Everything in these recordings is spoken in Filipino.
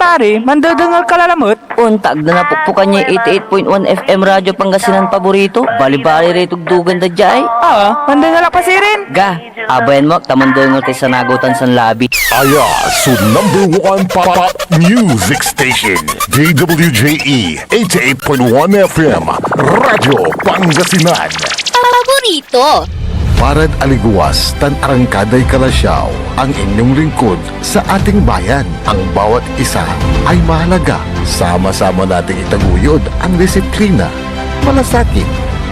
Sari, mandadangal ka lalamot. Untag na napupukan niya 88.1 FM Radyo Pangasinan paborito. Bali-bali rito dugan da jay. Mandangal pa si rin. Ga, abayan mo, tamandangal kay sa nagutan san labi. Aya, so #1 pop music station, DWJE 88.1 FM, Radyo Pangasinan. Paborito. Parad aliguas, tan arangkaday kalasyaw, ang inyong lingkod sa ating bayan. Ang bawat isa ay mahalaga. Sama-sama nating itaguyod ang disiplina, malasakit,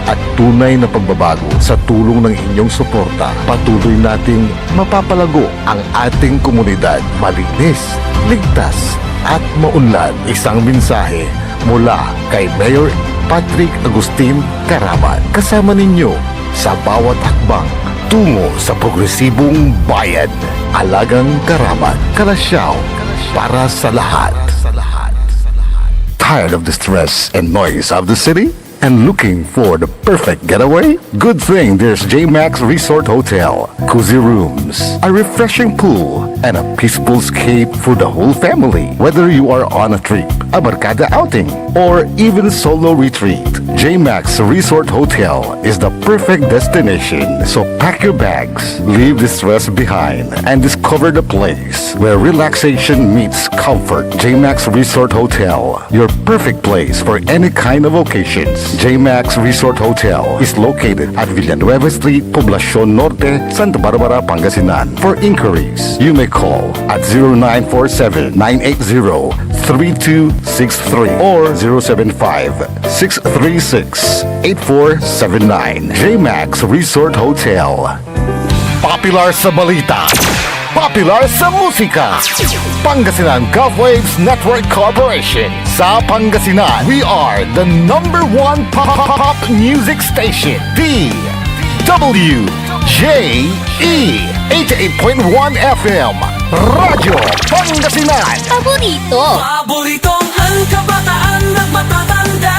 at tunay na pagbabago. Sa tulong ng inyong suporta, patuloy nating mapapalago ang ating komunidad. Malinis, ligtas, at maunlad. Isang mensahe mula kay Mayor Patrick Agustin Caraman. Kasama ninyo sa bawat hakbang tungo sa progresibong bayan. Alagang Caraman, Kalasyaw, para sa lahat. Tired of the stress and noise of the city? And looking for the perfect getaway? Good thing there's J-Max Resort Hotel. Cozy rooms, a refreshing pool, and a peaceful escape for the whole family. Whether you are on a trip, a barkada outing, or even solo retreat, J-Max Resort Hotel is the perfect destination. So pack your bags, leave the stress behind, and discover the place where relaxation meets comfort. J-Max Resort Hotel, your perfect place for any kind of occasions. J-Max Resort Hotel is located at Villanueva Street, Poblacion Norte, Santa Barbara, Pangasinan. For inquiries, you may call at 0947-980-3263 or 075-636-8479. J-Max Resort Hotel. Popular sa balita, popular sa musika. Pangasinan Golfwaves Network Corporation. Sa Pangasinan, we are the #1 pop music station. DWJE 88.1 FM. Radyo Pangasinan. Paborito. Paboritong ang kabataan at matatanda.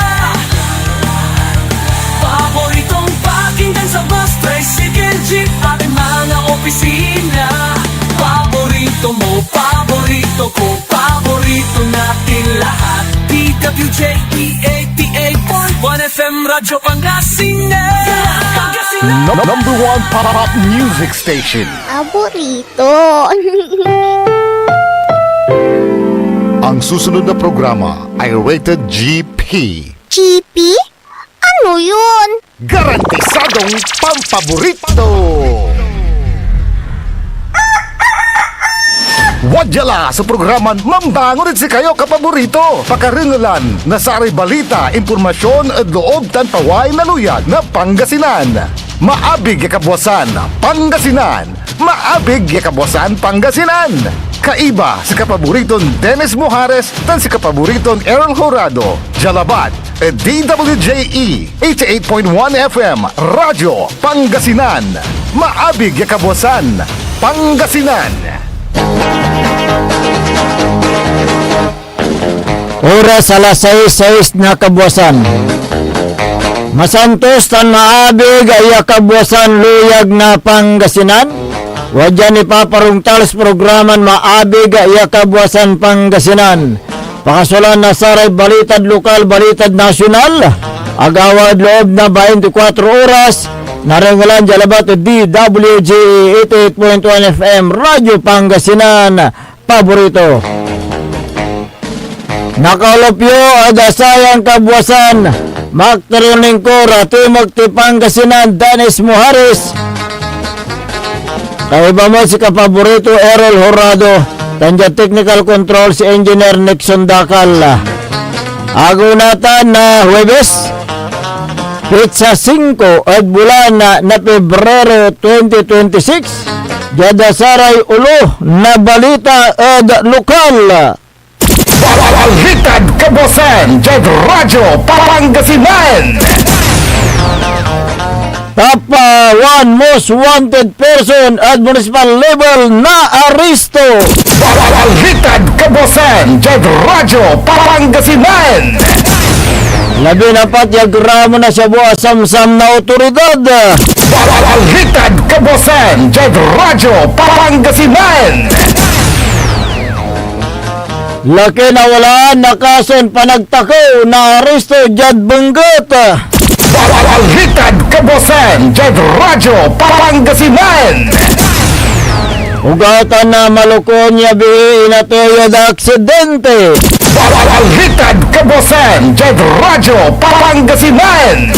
Paboritong pakinggan sa bus, tricycle, jeep, ating mga opisina. Paborito mo, paborito ko, paborito natin lahat. DWJE 88.1 FM Radyo Pangasinan. #1 pop music station. Paborito. Ang susunod na programa ay rated GP. GP? Ano yun? Garantisadong pampaborito! Wadyala sa programa Mambangon si kayo kapaborito. Pakaringalan na sari balita, impormasyon at loob tanpaway na luyag na Pangasinan. Maabig yakabwasan Pangasinan. Maabig yakabwasan Pangasinan. Kaiba si kapaboriton Dennis Mujares tan si kapaboriton Errol Horado. Jalabat at DWJE 88.1 FM Radyo Pangasinan. Maabig yakabwasan Pangasinan. Oras alas 6:06 na kabuwasan. Masantos tan maabig ay kabuwasan luyag na Pangasinan. Wadya ni paparong talos programan maabig ay kabuwasan Pangasinan. Pakasulan na saray balitad lokal, balitad nasyonal. Agawad loob na 24 oras. Narengalan jalabat DWJ 88.1 FM Radyo Pangasinan. Paborito. Nakalopyo adasayang kabuwasan. Magtarining ko ratimog ti Pangasinan Dennis Mujares. Kaiba mo si kapaborito Errol Horado. Tanja technical control si Engineer Nixon Dakal. Agunatan na Huwebes. Pizza 5 at bulan na Pebrero 2026. Jadasaray ulo na balita at lokal. Balitad kabuwasan Jad Radyo Pangasinan. Top 1 most wanted person at municipal level na aristo. Balitad kabuwasan Jad Radyo Pangasinan. Labi na pat yagramo na siya buwas samsam na otoridad. Balitad kabuwasan Jad Radyo Pangasinan. Laki na wala nakason panagtakaw na aresto Jad Benguet. Balitad Kabosan, Jed Radyo, Pangasinan. Ugatan na malukon niya bihi na tuyod aksidente. Balitad Kabosan, Jed Radyo, Pangasinan.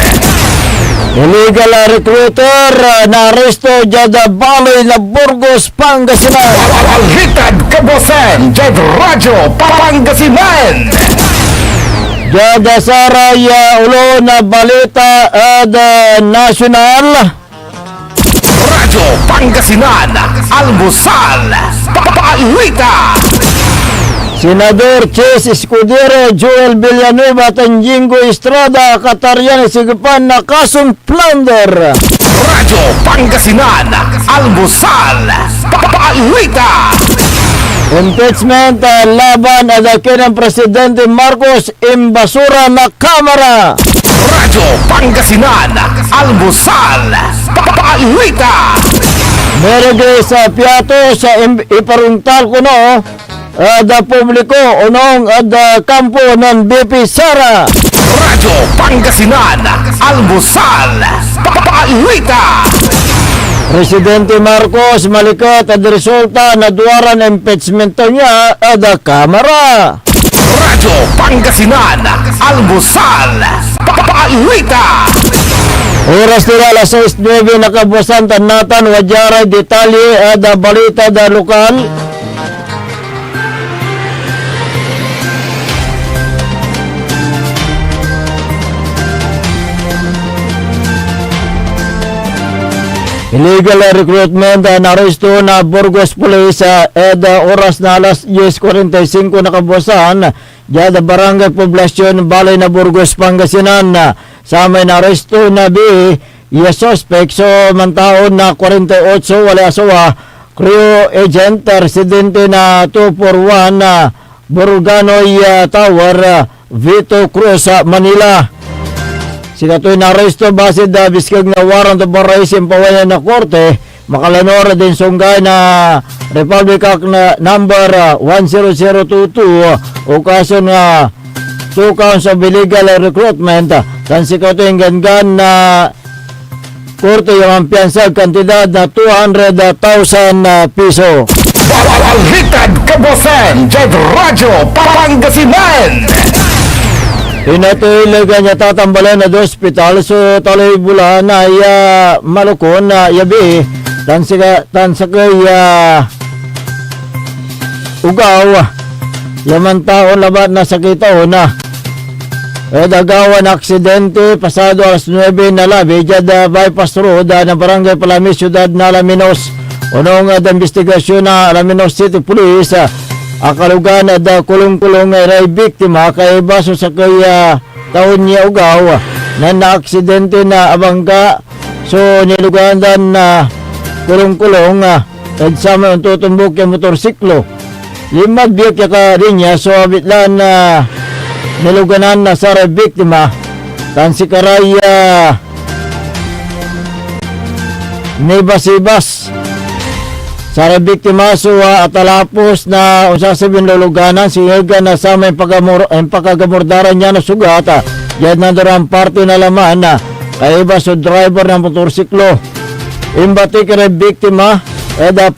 Illegal recruiter na aresto Jad Baloy na Burgos, Pangasinan. Balitad Kabosan, Jed Radyo, Pangasinan. Jad Saraya ulo na balita at national. Radyo Pangasinan, Almusal, Balita. Senador Chess Escudero, Joel Villanueva, Tanjingo Estrada, Kataryan Sigapan na kasong plunder. Radyo Pangasinan, Almusal, Balita. Impeachment laban at ng Presidente Marcos, imbasura na Kamara. Radyo Pangasinan, Almusal, Balita. Merege sa piato sa iparungtal ko no da publiko unong at kampo ng BP Sara. Radyo Pangasinan, Almusal, Balita. Presidente Marcos malikat at resulta na duwaran impeachment niya at Kamara. Radyo Pangasinan, Almusal, Balita. Oras nila alas 6:09 nakabusan tanatan wajaray detalye at balita da lokal. Illegal recruitment na aresto na Burgos Police oras na alas 10:45 nakabusan dyan barangay poblasyon Balay na Burgos, Pangasinan. Sa may naresto na suspect so mantaon na 48 wala asawa crew agent residente na 241 Burganoy Tower Vito Cruz, Manila. Sila to'y naresto base da biskag na warrant of arrest impawayan na korte makalanora din sunggay na Republic Act na number 10022 o kaso na 2 counts of illegal recruitment. Tan si to'y gangan na korte yung ampiansag kantidad na 200,000 piso. Balitad Kabosan, Jed Radyo, Pangasinan. Pinatuloy niya tatambalan na do hospital so taloy bulan na malukon na yabi tan sa kay ugaw yaman taon labat na sakita na dagawan aksidente pasado alas 9 na labi jada bypass road na barangay Palami, Ciudad na Alaminos. Unong investigasyon na Alaminos City Police akalugan at kulong-kulong ay biktima kay baso sa kaya taon niya ugaw na naaksidente na abangga so nilugandan na kulong-kulong at sa may tutumbok yung motorsiklo limag biyak ka rin niya so abitlan na niluganan na sa biktima tan si karaya nibas-ibas sa biktima so at alapos na usasabing luluganan siyaga na sa may pagkagamordaran niya na sugat yan na durang parte na laman na kaiba so driver ng motorsiklo imbati ka rin biktima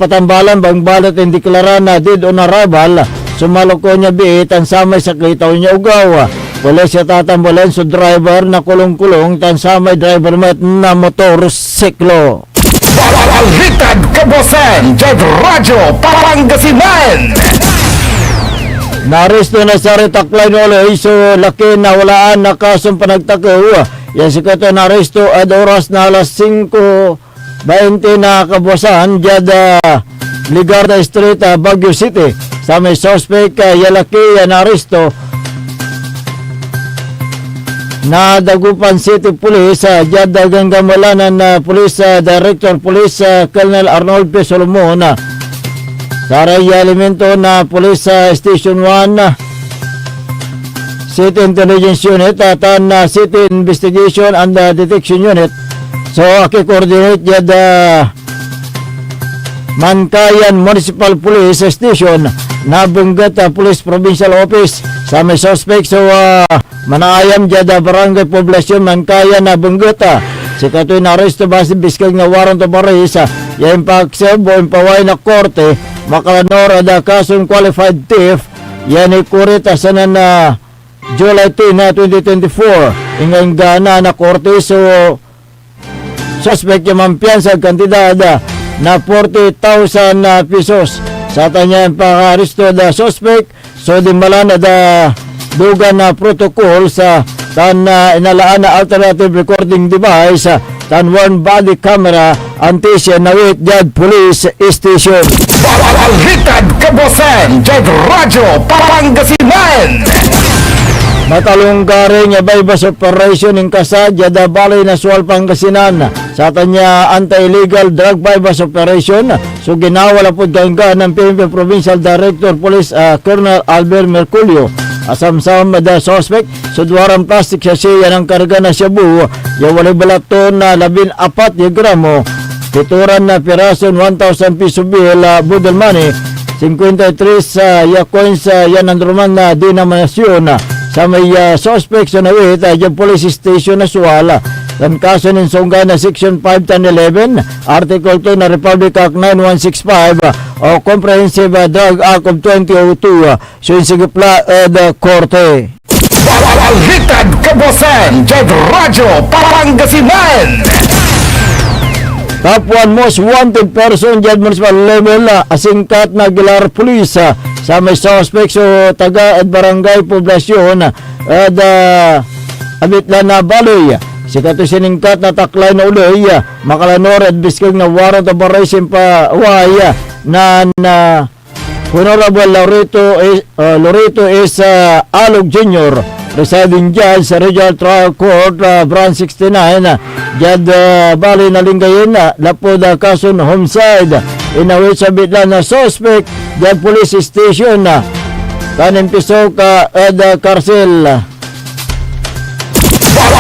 patambalan bang balat indeklara na dead on arrival sumaloko niya biitan sa may sakitaw niya ugaw wala siya tatambalan so driver na kulong-kulong tan sa may driver na motorsiklo. Balitad Kabosan, Jed Radyo, Pangasinan. Naresto na sa retaklay uloy so laki na walaan na kasong panagtakaw. Yan si kato naresto at oras na alas 5:20 na kabusan jada Ligarda Street, Baguio City. Sa may suspect yalaki naresto na Dagupan City Police jada ganggamalanan na Police Director Police Colonel Arnold P. Solomon saray elemento na Police Station 1 City Intelligence Unit at City Investigation and Detection Unit so aki coordinate jada Mankayan Municipal Police Station, Nabungat Police Provincial Office. Sa may suspect so Manayam Jada Barangay Poblasyon Mankayan Nabungat. Si katoy na aresto base biskag na warrant of arrest. Yan pagsebo impaway na korte makalanor ada kasong qualified thief. Yan ikurit asanan na July 10 na 2024. Ingang gana na korte so suspect yung mampiyansa kantidad na 40,000 pesos. Sa tanyan pang-aristo da suspect, so dimala na da dugan na protocol sa tan inalaan na alternative recording device tan one body camera antisya nawit jad police station. Balitad Kabosan, Jed Radyo Pangasinan. Matalong garing bypass operation ng Kasa, Jada Balay Nasual Pangasinan. Sa tanya anti-illegal drug bypass operation. So ginawala po gangga ng PNP Provincial Director Police Colonel Albert Merculio. Asam-sam da suspect so duwarang plastic sa siya ng karga na Shabu. Yawali balaton na 14 gramo. Pituran na pirason 1,000 piso bill budol money. 53 coins yan ang druman na denominasyon sa may suspect sa nawit yung police station na Suala. Ang kaso ng Songga na Section 51011, Article 2 na Republic Act 9165 o Comprehensive Drug Act of 2002. So yung sigipla the korte. Balitad Kabosan, Jed Radyo Pangasinan. Top 1 most wanted person dyan municipal level asingkat na Gilar Police sa may suspect so taga at barangay poblasyon at Abitlan na Baloy. Si kato siningkat na taklay na uloy makalanor at biskag na warrant of arrest pa waya na Honorable Loreto is Alog Jr. residing judge sa Regional Trial Court Branch 69 Jad Bali na Lingayen lapod kaso na homicide inawit sa Bitlan na suspect Jad Police Station kanin piso ka Ed Carcel.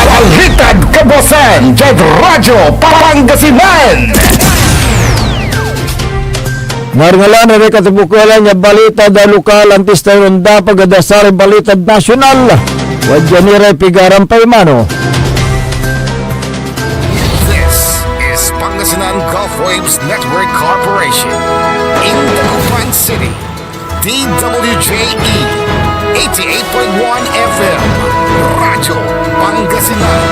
Balitad Kabosan, Jed Radyo Pangasinan. Ngarangalan na rin katabukulan niya balita da lokal antis tayo nanda pagadasari balita nasyonal. Wadyan ni Ray Pigaran Paimano. This is Pangasinan Gulf Waves Network Corporation in Dagupan City. DWJE 88.1 FM Radyo Pangasinan.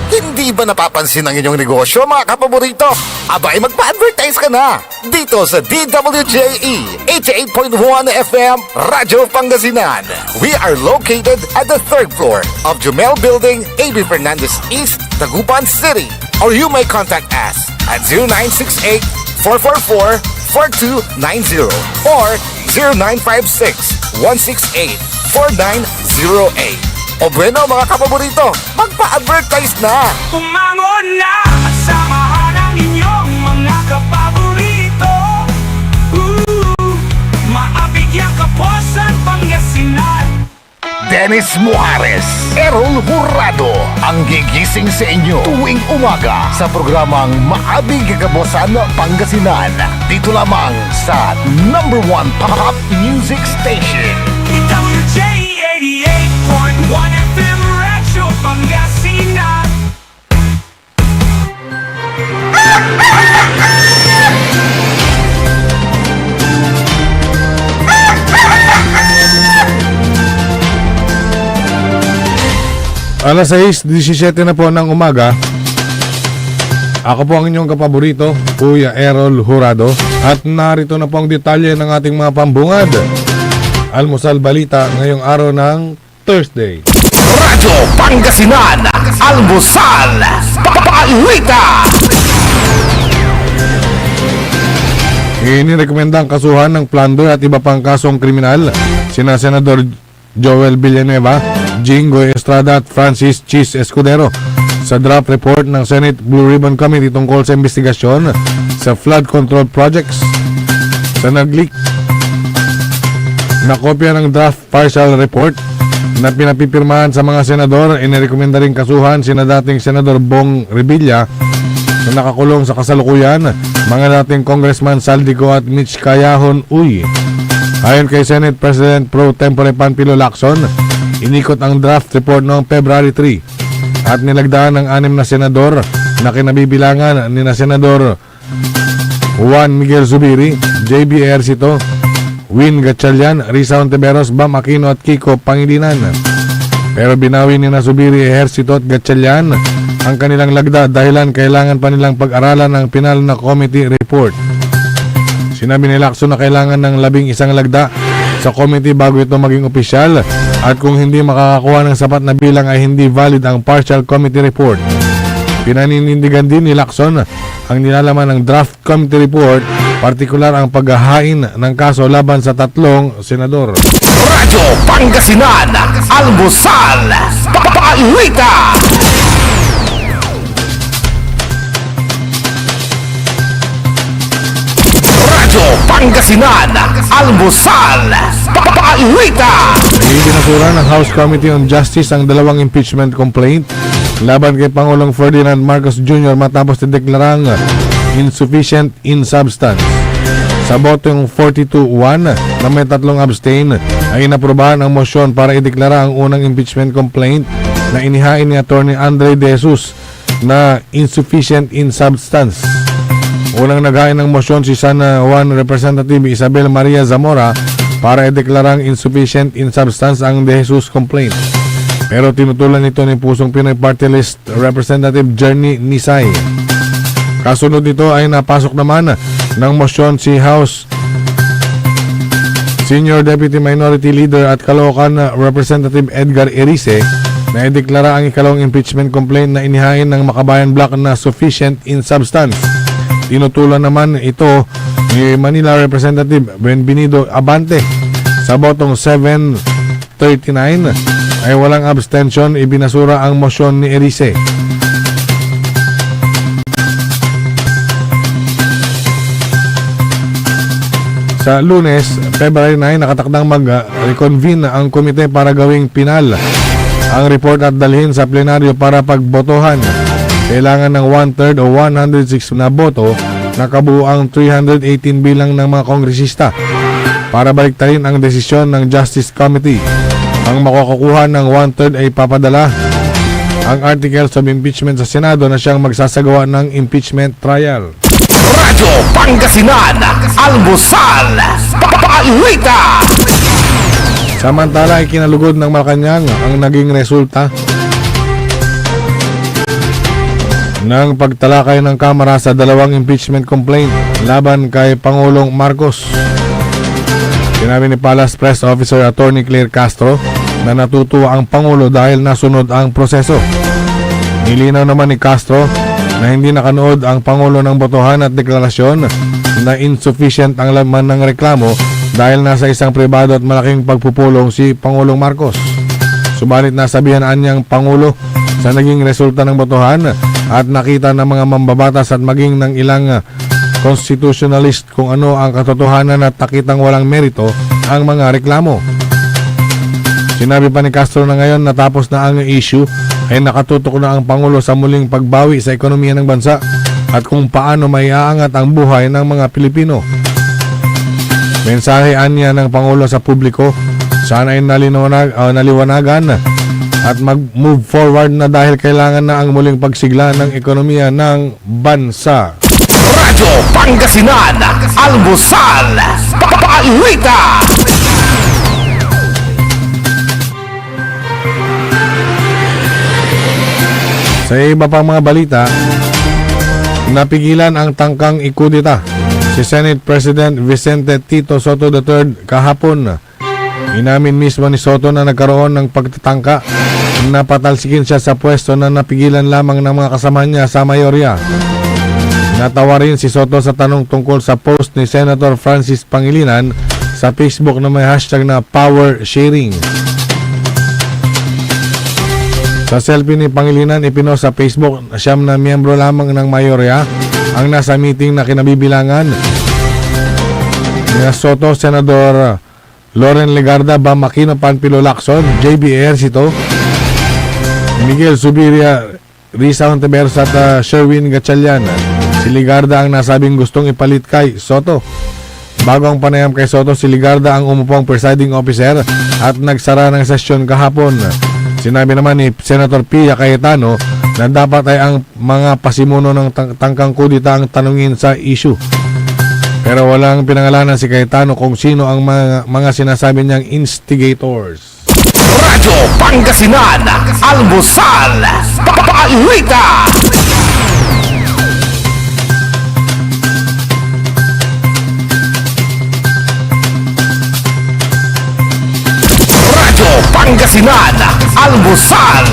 Hindi ba napapansin ang inyong negosyo, mga kapaborito? Abay, magpa-advertise ka na dito sa DWJE 88.1 FM Radyo Pangasinan. We are located at the 3rd floor of Jumel Building, A.B. Fernandez East, Dagupan City. Or you may contact us at 0968-444-4290 or 0956-168-4908. O bueno, mga kapaborito, magpa-advertise na! Umangon na at samahan ang inyong mga kapaborito. Maabigyan Kapuasan Pangasinan. Dennis Muares, Errol Hurado, ang gigising sa inyo tuwing umaga sa programang Maabig Kapuasan Pangasinan. Dito lamang sa #1 Pop Music Station. DWJE 88.1 FM Radyo Pangasinan. Alas 6:17 na po ng umaga. Ako po ang inyong kapaborito, Kuya Errol Hurado. At narito na po ang detalye ng ating mga pambungad. Almusal Balita ngayong araw ng Thursday. Radyo Pangasinan, Almusal Balita. Inirekomenda ang kasuhan ng plunder at iba pang kasong kriminal sina Senador Joel Villanueva, Jingo Estrada at Francis Chis Escudero sa draft report ng Senate Blue Ribbon Committee tungkol sa investigasyon sa flood control projects. Sa nag-leak na kopya ng draft partial report na pinapipirmahan sa mga senador, inirekomenda rin kasuhan sina dating Senador Bong Revilla, na nakakulong sa kasalukuyan, mga dating Congressman Saldico at Mitch Cayahon Uy. Ayon kay Senate President Pro Tempore Panfilo Lacson, inikot ang draft report noong February 3 at nilagdaan ng 6 na senador na kinabibilangan ni na Senador Juan Miguel Zubiri, JB Ejercito, Win Gatchalian, Risa Ontiveros, Bam Aquino at Kiko Pangilinan. Pero binawi ni na Zubiri, Ejercito at Gatchalian ang kanilang lagda dahilan kailangan pa nilang pag-aralan ang pinal na committee report. Sinabi ni Lacson na kailangan ng 11 lagda sa committee bago ito maging opisyal at kung hindi makakakuha ng sapat na bilang ay hindi valid ang partial committee report. Pinaninindigan din ni Lacson ang nilalaman ng draft committee report, partikular ang paghahain ng kaso laban sa 3 senador. Radyo Pangasinan, Almusal, Balita! Radyo Pangasinan, Almusal, Balita! Ibinasura ng House Committee on Justice ang 2 impeachment complaint laban kay Pangulong Ferdinand Marcos Jr. matapos tideklarang insufficient in substance. Sa botong 42-1 na may 3 abstain ay inaprobahan ang motion para ideklara ang unang impeachment complaint na inihain ni Atty. Andre De Jesus na insufficient in substance. Unang naghain ng motion si San Juan Representative Isabel Maria Zamora para ideklarang insufficient in substance ang De Jesus complaint. Pero tinutulan ito ni Pusong Pinoy Party List Representative Journey Nisay. Kasunod nito ay napasok naman ng motion si House Senior Deputy Minority Leader at Caloocan Representative Edgar Erice na ideklara ang ikalawang impeachment complaint na inihain ng Makabayan Bloc na sufficient in substance. Tinutulan naman ito ni Manila Representative Benvenido Abante. Sa botong 739 ay walang abstention, ibinasura ang motion ni Erice. Sa Lunes, February 9, nakatakdang mag-reconvene ang komite para gawing pinal ang report at dalhin sa plenaryo para pagbotohan. Kailangan ng 1/3 o 106 na boto na kabuuang 318 bilang ng mga kongresista para baliktarin ang desisyon ng Justice Committee. Ang makukuha ng 1/3 ay papadala ang articles of impeachment sa Senado na siyang magsasagawa ng impeachment trial. Radyo Pangasinan, Almusal, Balita! Samantala ay kinalugod ng Malacanang ang naging resulta ng pagtalakay ng Kamara sa 2 impeachment complaint laban kay Pangulong Marcos. Sinabi ni Palace Press Officer Atty. Claire Castro na natutuwa ang Pangulo dahil nasunod ang proseso. Nilinaw naman ni Castro na hindi nakanood ang Pangulo ng botohan at deklarasyon na insufficient ang laman ng reklamo dahil nasa isang pribado at malaking pagpupulong si Pangulong Marcos. Subalit nasabihan niyang Pangulo sa naging resulta ng botohan at nakita ng mga mambabatas at maging ng ilang constitutionalist kung ano ang katotohanan at nakitang walang merito ang mga reklamo. Sinabi pa ni Castro na ngayon natapos na ang issue ay nakatutok na ang Pangulo sa muling pagbawi sa ekonomiya ng bansa at kung paano may aangat ang buhay ng mga Pilipino. Mensahe anya ng Pangulo sa publiko, sana ay naliwanagan at mag-move forward na dahil kailangan na ang muling pagsigla ng ekonomiya ng bansa. Radyo Pangasinan, Almusal, Balita! Sa iba pang mga balita, napigilan ang tangkang ikudita si Senate President Vicente Tito Soto III kahapon. Inamin mismo ni Soto na nagkaroon ng pagtatangka na patalsikin siya sa pwesto na napigilan lamang ng mga kasama niya sa mayorya. Natawa rin si Soto sa tanong tungkol sa post ni Senator Francis Pangilinan sa Facebook na may hashtag na power sharing. Sa selfie ni Pangilinan, ipinost sa Facebook na siyam na miyembro lamang ng mayorya ang nasa meeting na kinabibilangan ni Soto, Senador Loren Legarda, Bam Aquino, Panfilo Lacson, JB Ejercito, Miguel Zubiria Risa Hontiveros at Sherwin Gatchalian. Si Ligarda ang nasabing gustong ipalit kay Soto. Bago ang panayam kay Soto, si Ligarda ang umupong presiding officer at nagsara ng sesyon kahapon. Sinabi naman ni Senator Pia Cayetano na dapat ay ang mga pasimuno ng tangkang kudita ang tanungin sa issue. Pero walang pinangalanan si Cayetano kung sino ang mga sinasabi niyang instigators. Radyo Pangasinan, Almusal, Balita. Radyo Pangasinan, Almusal,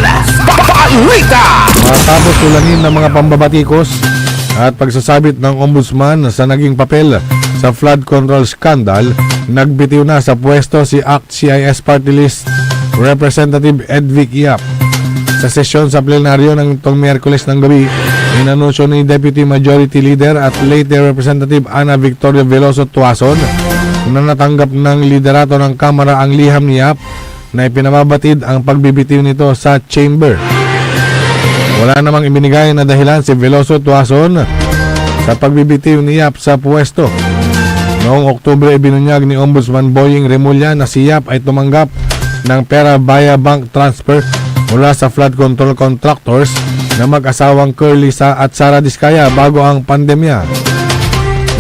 Balita. Matapos tulanin ng mga pambabatikos at pagsasabit ng ombudsman sa naging papel sa flood control scandal, nagbitiw na sa pwesto si ACT-CIS Party List Representative Edvic Yap. Sa sesyon sa plenaryo ng itong Miyerkules ng gabi, inanunsyo ni Deputy Majority Leader at late Representative Ana Victoria Veloso Tuason na natanggap ng liderato ng Kamara ang liham ni Yap na ipinababatid ang pagbibitiw nito sa chamber. Wala namang ibinigay na dahilan si Veloso Tuason sa pagbibitiw ni Yap sa pwesto. Noong Oktubre, ibinunyag ni Ombudsman Boying Remulla na si Yap ay tumanggap ng pera via bank transfer mula sa flood control contractors na mag-asawang Curly at Sara Diskaya bago ang pandemya.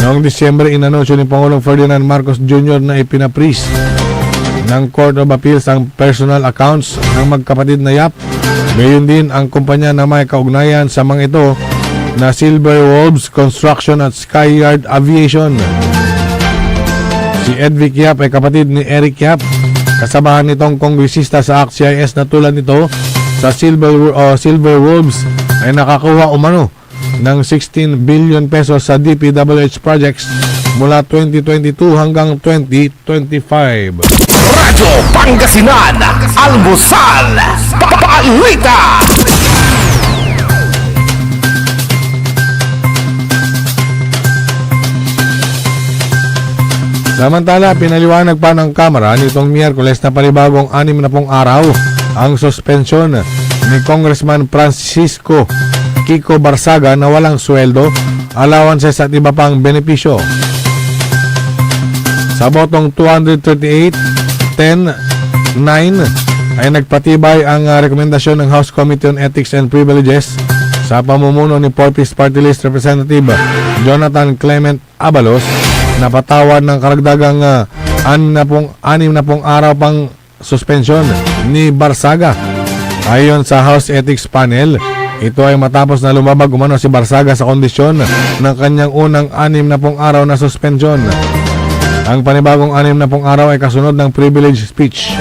Noong Disyembre, inanunsyo ni Pangulong Ferdinand Marcos Jr. na ipinapris ng Court of Appeals ang personal accounts ng magkapatid na Yap. Gayon din ang kumpanya na may kaugnayan sa mga ito na Silver Wolves Construction at Skyyard Aviation. Si Edvic Yap ay kapatid ni Eric Yap. Kasabahan nitong kongresista sa ACT-CIS na tulad nito sa Silver Wolves ay nakakuha umano ng 16 billion pesos sa DPWH projects mula 2022 hanggang 2025. Radyo Pangasinan, Almusal, Balita. Samantala, pinaliwanag pa ng Kamara nitong Miyerkules na panibagong 60 araw ang suspensyon ni Congressman Francisco Kiko Barsaga na walang sweldo, allowances at iba pang benepisyo. Sa botong 238-10-9 ay nagpatibay ang rekomendasyon ng House Committee on Ethics and Privileges sa pamumuno ni Porpis Party List Representative Jonathan Clement Abalos na patawan ng karagdagang 60 araw pang suspensyon ni Barsaga. Ayon sa House Ethics Panel, ito ay matapos na lumabag umano si Barsaga sa kondisyon ng kanyang unang 60 araw na suspensyon. Ang panibagong 60 araw ay kasunod ng privilege speech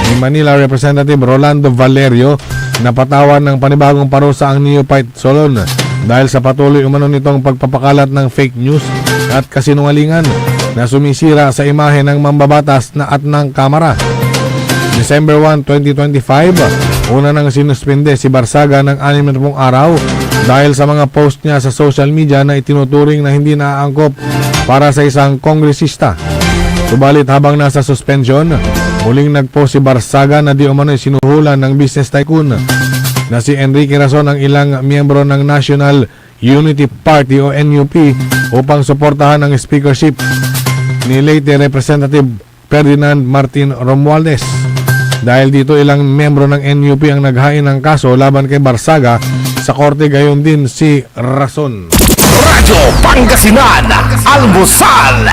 ni Manila Representative Rolando Valerio na patawan ng panibagong parusa ang Neophyte Solon dahil sa patuloy umano nitong pagpapakalat ng fake news at kasinungalingan na sumisira sa imahe ng mambabatas na at ng Kamara. December 1, 2025, una nang sinuspende si Barsaga ng 60 araw dahil sa mga post niya sa social media na itinuturing na hindi naaangkop para sa isang kongresista. Subalit habang nasa suspension, muling nagpost si Barsaga na di umano'y sinuhulan ng business tycoon na si Enrique Razon ang ilang miyembro ng National Unity Party o NUP upang suportahan ang speakership ni late Representative Ferdinand Martin Romualdez. Dahil dito ilang miyembro ng NUP ang naghain ng kaso laban kay Barsaga sa korte, gayon din si Razon. Radyo Pangasinan, Almusal,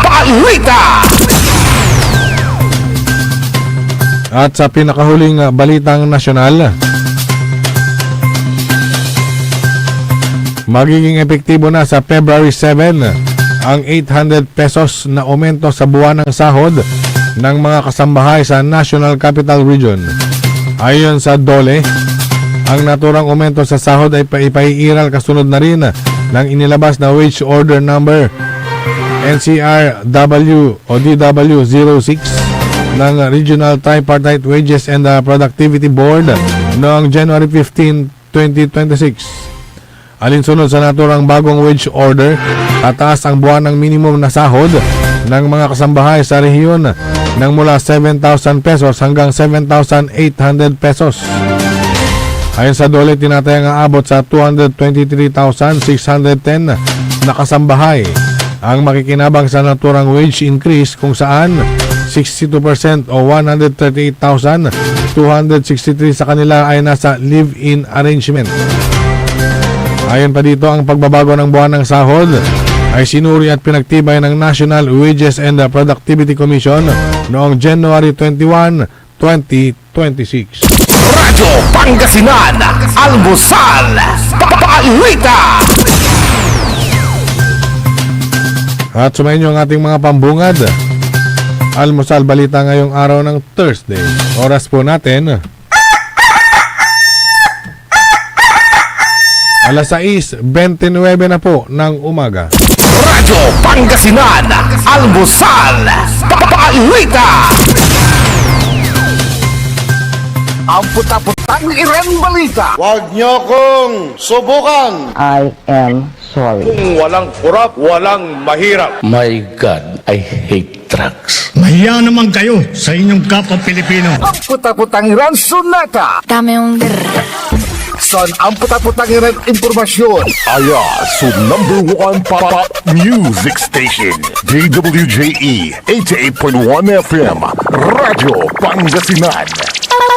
Balita. At sa pinakahuling balitang nasyonal, magiging epektibo na sa February 7 ang 800 pesos na aumento sa buwanang sahod ng mga kasambahay sa National Capital Region. Ayon sa DOLE, ang naturang aumento sa sahod ay ipaiiral kasunod na rin ng inilabas na wage order number NCRW o DW06 ng Regional Tripartite Wages and Productivity Board noong January 15, 2026. Alinsunod sa naturang bagong wage order, tataas ang buwanang minimum na sahod ng mga kasambahay sa rehiyon ng mula 7,000 pesos hanggang 7,800 pesos. Ayon sa DOLE, tinatayang aabot sa 223,610 na kasambahay ang makikinabang sa naturang wage increase, kung saan 62% o 138,263 sa kanila ay nasa live-in arrangement. Ayon pa dito, ang pagbabago ng buwan ng sahod ay sinuri at pinagtibay ng National Wages and Productivity Commission noong January 21, 2026. Radyo Pangasinan, Almusal, Balita! At sumayin nyo ang ating mga pambungad. Almusal Balita ngayong araw ng Thursday. Oras po natin, alas 6:29 na po ng umaga. Radyo Pangasinan, Almusal, Balita! Ang puta-putang Iren Balita. Huwag niyo kong subukan. I am sorry. Kung walang kurap, walang mahirap. My God, I hate drugs. Mahiya naman kayo sa inyong kapwa Pilipino. Ang puta-putang Iren Sunata. Dame yung Son, ang puta-putang Iren Impormasyon. Aya, so #1 pop music station. DWJE 88.1 FM. Radyo Pangasinan.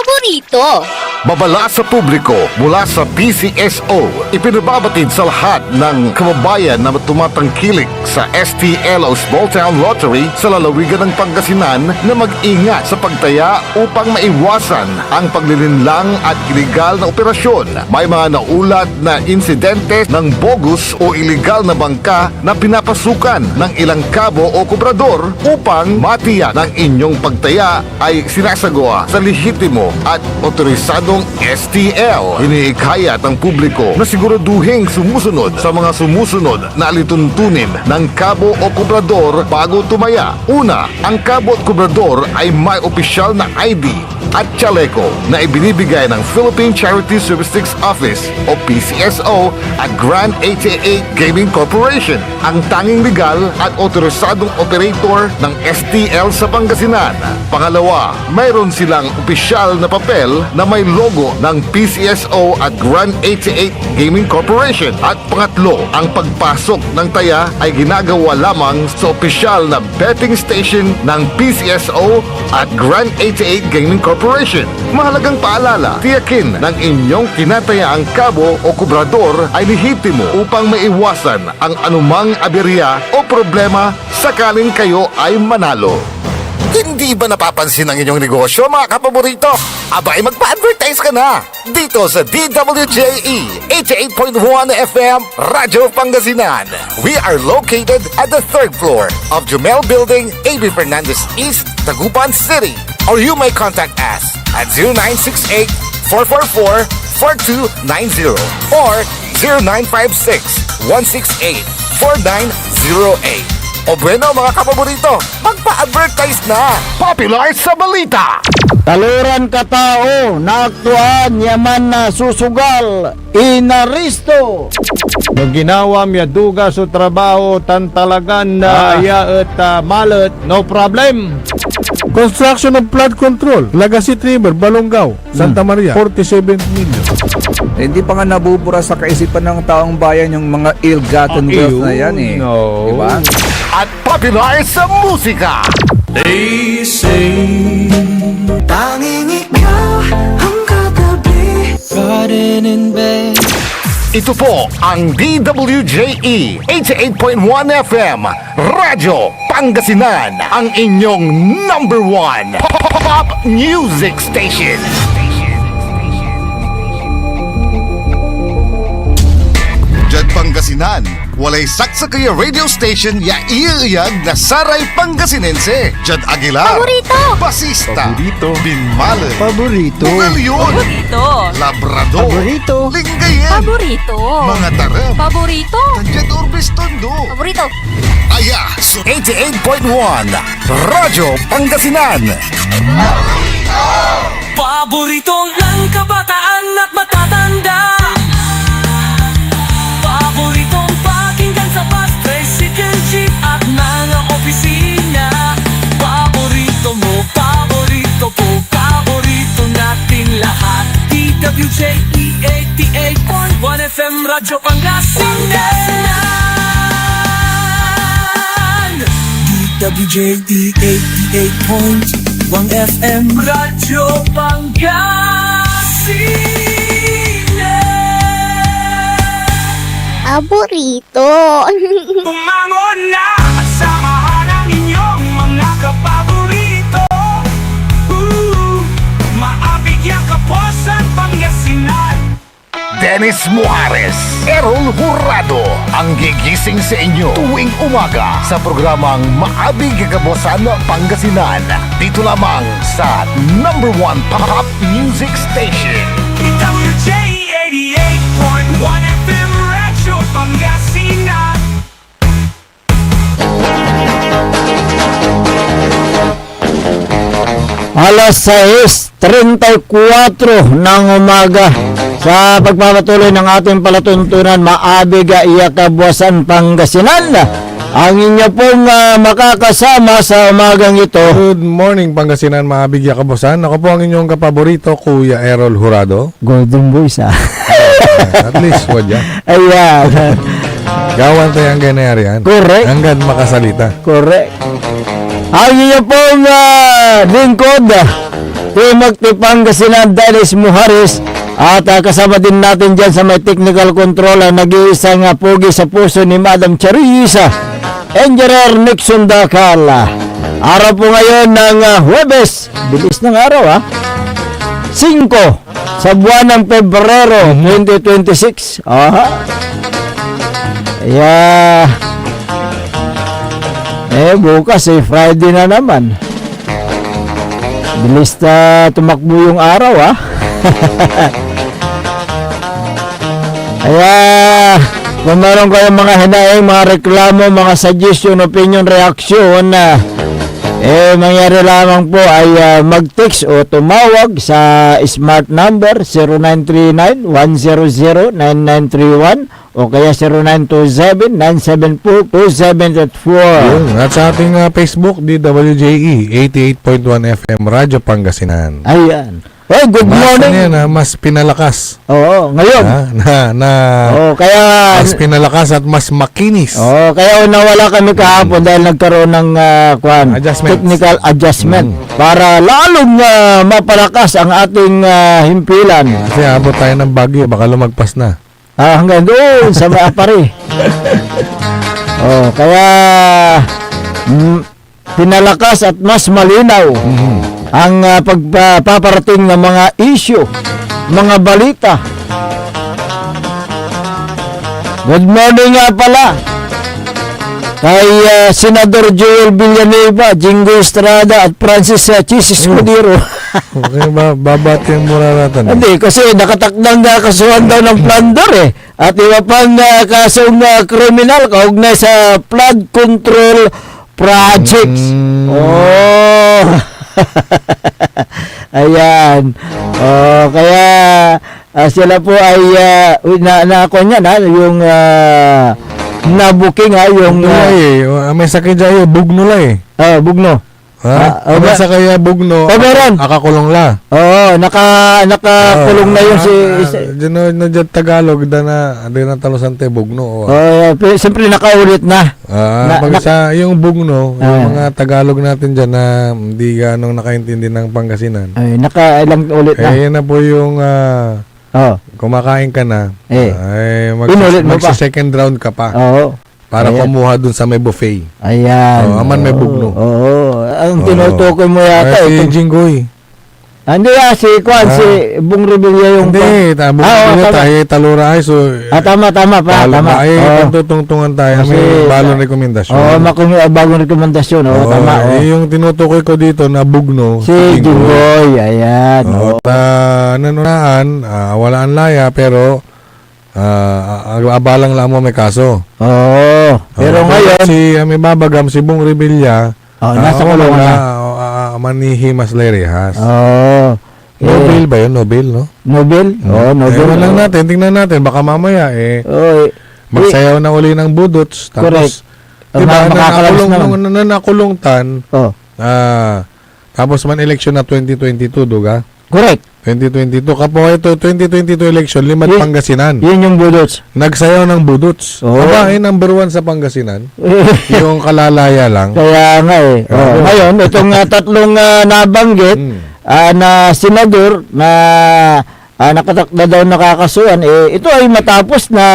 paborito. Babala sa publiko mula sa PCSO, ipinababatid sa lahat ng kababayan na tumatangkilik sa STL o Small Town Lottery sa lalawigan ng Pangasinan na mag-ingat sa pagtaya upang maiwasan ang paglilinlang at iligal na operasyon. May mga naulat na insidente ng bogus o iligal na bangka na pinapasukan ng ilang kabo o kubrador upang matiyak ng inyong pagtaya ay sinasagawa sa lehitimo at otorisadong STL. Iniikayat ang publiko na siguraduhing sumusunod sa mga sumusunod na alituntunin ng kabo o kubrador bago tumaya. Una, ang kabo at kubrador ay may opisyal na ID at chaleco na ibinibigay ng Philippine Charity Statistics Office o PCSO at Grand 88 Gaming Corporation, ang tanging legal at otorisadong operator ng STL sa Pangasinan. Pangalawa, mayroon silang opisyal na papel na may logo ng PCSO at Grand 88 Gaming Corporation. At pangatlo, ang pagpasok ng taya ay ginagawa lamang sa opisyal na betting station ng PCSO at Grand 88 Gaming Corporation. Mahalagang paalala, tiyakin ng inyong kinatayaang kabo o kubrador ay lehitimo upang maiwasan ang anumang aberya o problema sakaling kayo ay manalo. Hindi ba napapansin ang inyong negosyo, mga kapaborito? Abay, magpa-advertise ka na dito sa DWJE 88.1 FM Radyo Pangasinan. We are located at the 3rd floor of Jumel Building, A.B. Fernandez East, Dagupan City. Or you may contact us at 0968-444-4290 or 0956-168-4908. O bueno, mga kapaborito, magpa-advertise na! Popular sa balita! Taluran katao, naaktuan yaman na susugal, inaristo. Nung ginawa miya duga sa trabaho, tantalagan na iya at malat, no problem. Construction of flood control, Lagasit River, Balongaw, Santa Maria, 47 million. Hindi pa nga nabubura sa kaisipan ng taong bayan yung mga ill-gotten wealth na yan eh. No. Diba? At popular sa musika! They say tanging ikaw ang katabi pa rin in bed. Ito po ang DWJE 88.1 FM Radyo Pangasinan, ang inyong #1 pop music station. Diyan Pangasinan, walay saksa kaya radio station ya iiyag na saray Pangasinense. Diyan Aguilar, Paborito. Basista, Binmale, Paborito. Bugalyon, Paborito. Labrador, Paborito. Lingayen, Paborito. mga tarap, Paborito. Diyan Urbis Tondo. Paborito. Aya, so 88.1 Radyo Pangasinan. Paborito ng kabataan at matatanda. Paboritong pakinggan sa bus, tricycle, jeep at mga opisina. Paborito mo, paborito ko, paborito natin lahat. DWJE Radyo Pangasinan DWJD 88.1 FM Radyo Pangasinan Paborito. Bumangon na at samahan ang inyong mga kapaborito. Maabig yang Kapuasan, Pangasinan. Dennis Muarez, Errol Hurado, ang gigising sa inyo tuwing umaga sa programang Maabig Kapuasan, Pangasinan. Dito lamang sa #1 Pop Music Station. DWJ 88.1 FM Radyo Pangasinan. Alas 6:34 ng umaga sa pagpapatuloy ng ating palatuntunan Maabig Kabuasan, Pangasinan. Ang inyo pong makakasama sa umagang ito. Good morning, Pangasinan, Maabig Kabuasan. Ako po ang inyong kapaborito, Kuya Errol Hurado. Golden Boys At least, wadya. Ayan. Gawan tayo ang ganayarian. Correct. Hanggang makasalita. Correct. Ang inyo pong lingkod, Timothy Pangasinan, Dennis Muarez. At kasama din natin dyan sa may technical control ang nag-iisang pugi sa puso ni Madam Charissa, Engineer Nixon Dakal. Araw po ngayon ng Huwebes. Bilis ng araw 5 sa buwan ng Pebrero 2026. Bukas Friday na naman. Bilis na tumakbo yung araw kung meron kayong mga hinaing, mga reklamo, mga suggestion, opinion, reaction, mangyari lamang po ay mag-text o tumawag sa smart number 0939-100-9931 o kaya 0927-974-2784. At sa ating Facebook, DWJE 88.1 FM Radyo Pangasinan. Ayan. Good morning. Mas pinalakas. Oo, ngayon. Kaya mas pinalakas at mas makinis. Kaya nawala kami kahapon dahil nagkaroon ng technical adjustment para lalong mapalakas ang ating himpilan. Kasi abot tayo ng bagyo, baka lumagpas na. Hanggang doon sa Maapari. Kaya pinalakas at mas malinaw ang pagpaparating ng mga issue, mga balita. Good morning nga pala kay Senador Joel Villanueva, Jingo Estrada at Francis Chis Escudero. Okay, babati ang muraratan. Hindi, kasi nakatakdang kasuhan daw ng plunder at iba pang kasong kriminal kaugnay sa flood control projects. Ayan. Kaya sila po ay yung na-booking yung may sakit dyan bugno bugno. May sakay bugno. Meron. Akakulong la. Nakakulong na yung dyan Tagalog na talusante bugno. Siyempre nakaulit na. Yung bugno, yung mga Tagalog natin dyan na hindi ganong nakaintindi ng Pangasinan. Nakailang ulit na. Yan na po yung kumakain ka na. Mag-second round ka pa. Para kumuha dun sa may buffet. Ayan. Aman may bugno. Ang tinutukoy mo yata. Si Jinggoy. Hindi si Bung Revilla yung... Hindi, Bung Revilla tayo talura ay. So, tama pa. Tama. Ay, tutungtungan tayo. May balong rekomendasyon. Bagong rekomendasyon. Tama. Yung tinutukoy ko dito na bugno. Si Jinggoy. Ayan. Nanunaan, wala ang laya, pero abalang lang mo may kaso. Pero ngayon may babagam si Bung Revilla nasa kulungan na manihimas lerehas. Nobel ba yun? Nobel, no? Nobel? Nobel lang natin, tingnan natin baka mamaya magsayaw na uli ng budots tapos diba nakulong tan tapos man election na 2022 duga Correct. 2022. Kapwa ito, 2022 election, Limat Yun- Pangasinan. Yun yung budots. Nagsayaw ng budots. Oo. Aba, number 1 sa Pangasinan. Yung kalalaya lang. Kaya nga eh. Ngayon, itong tatlong nabanggit na senador na nakatakda daw nakakasuhan, ito ay matapos na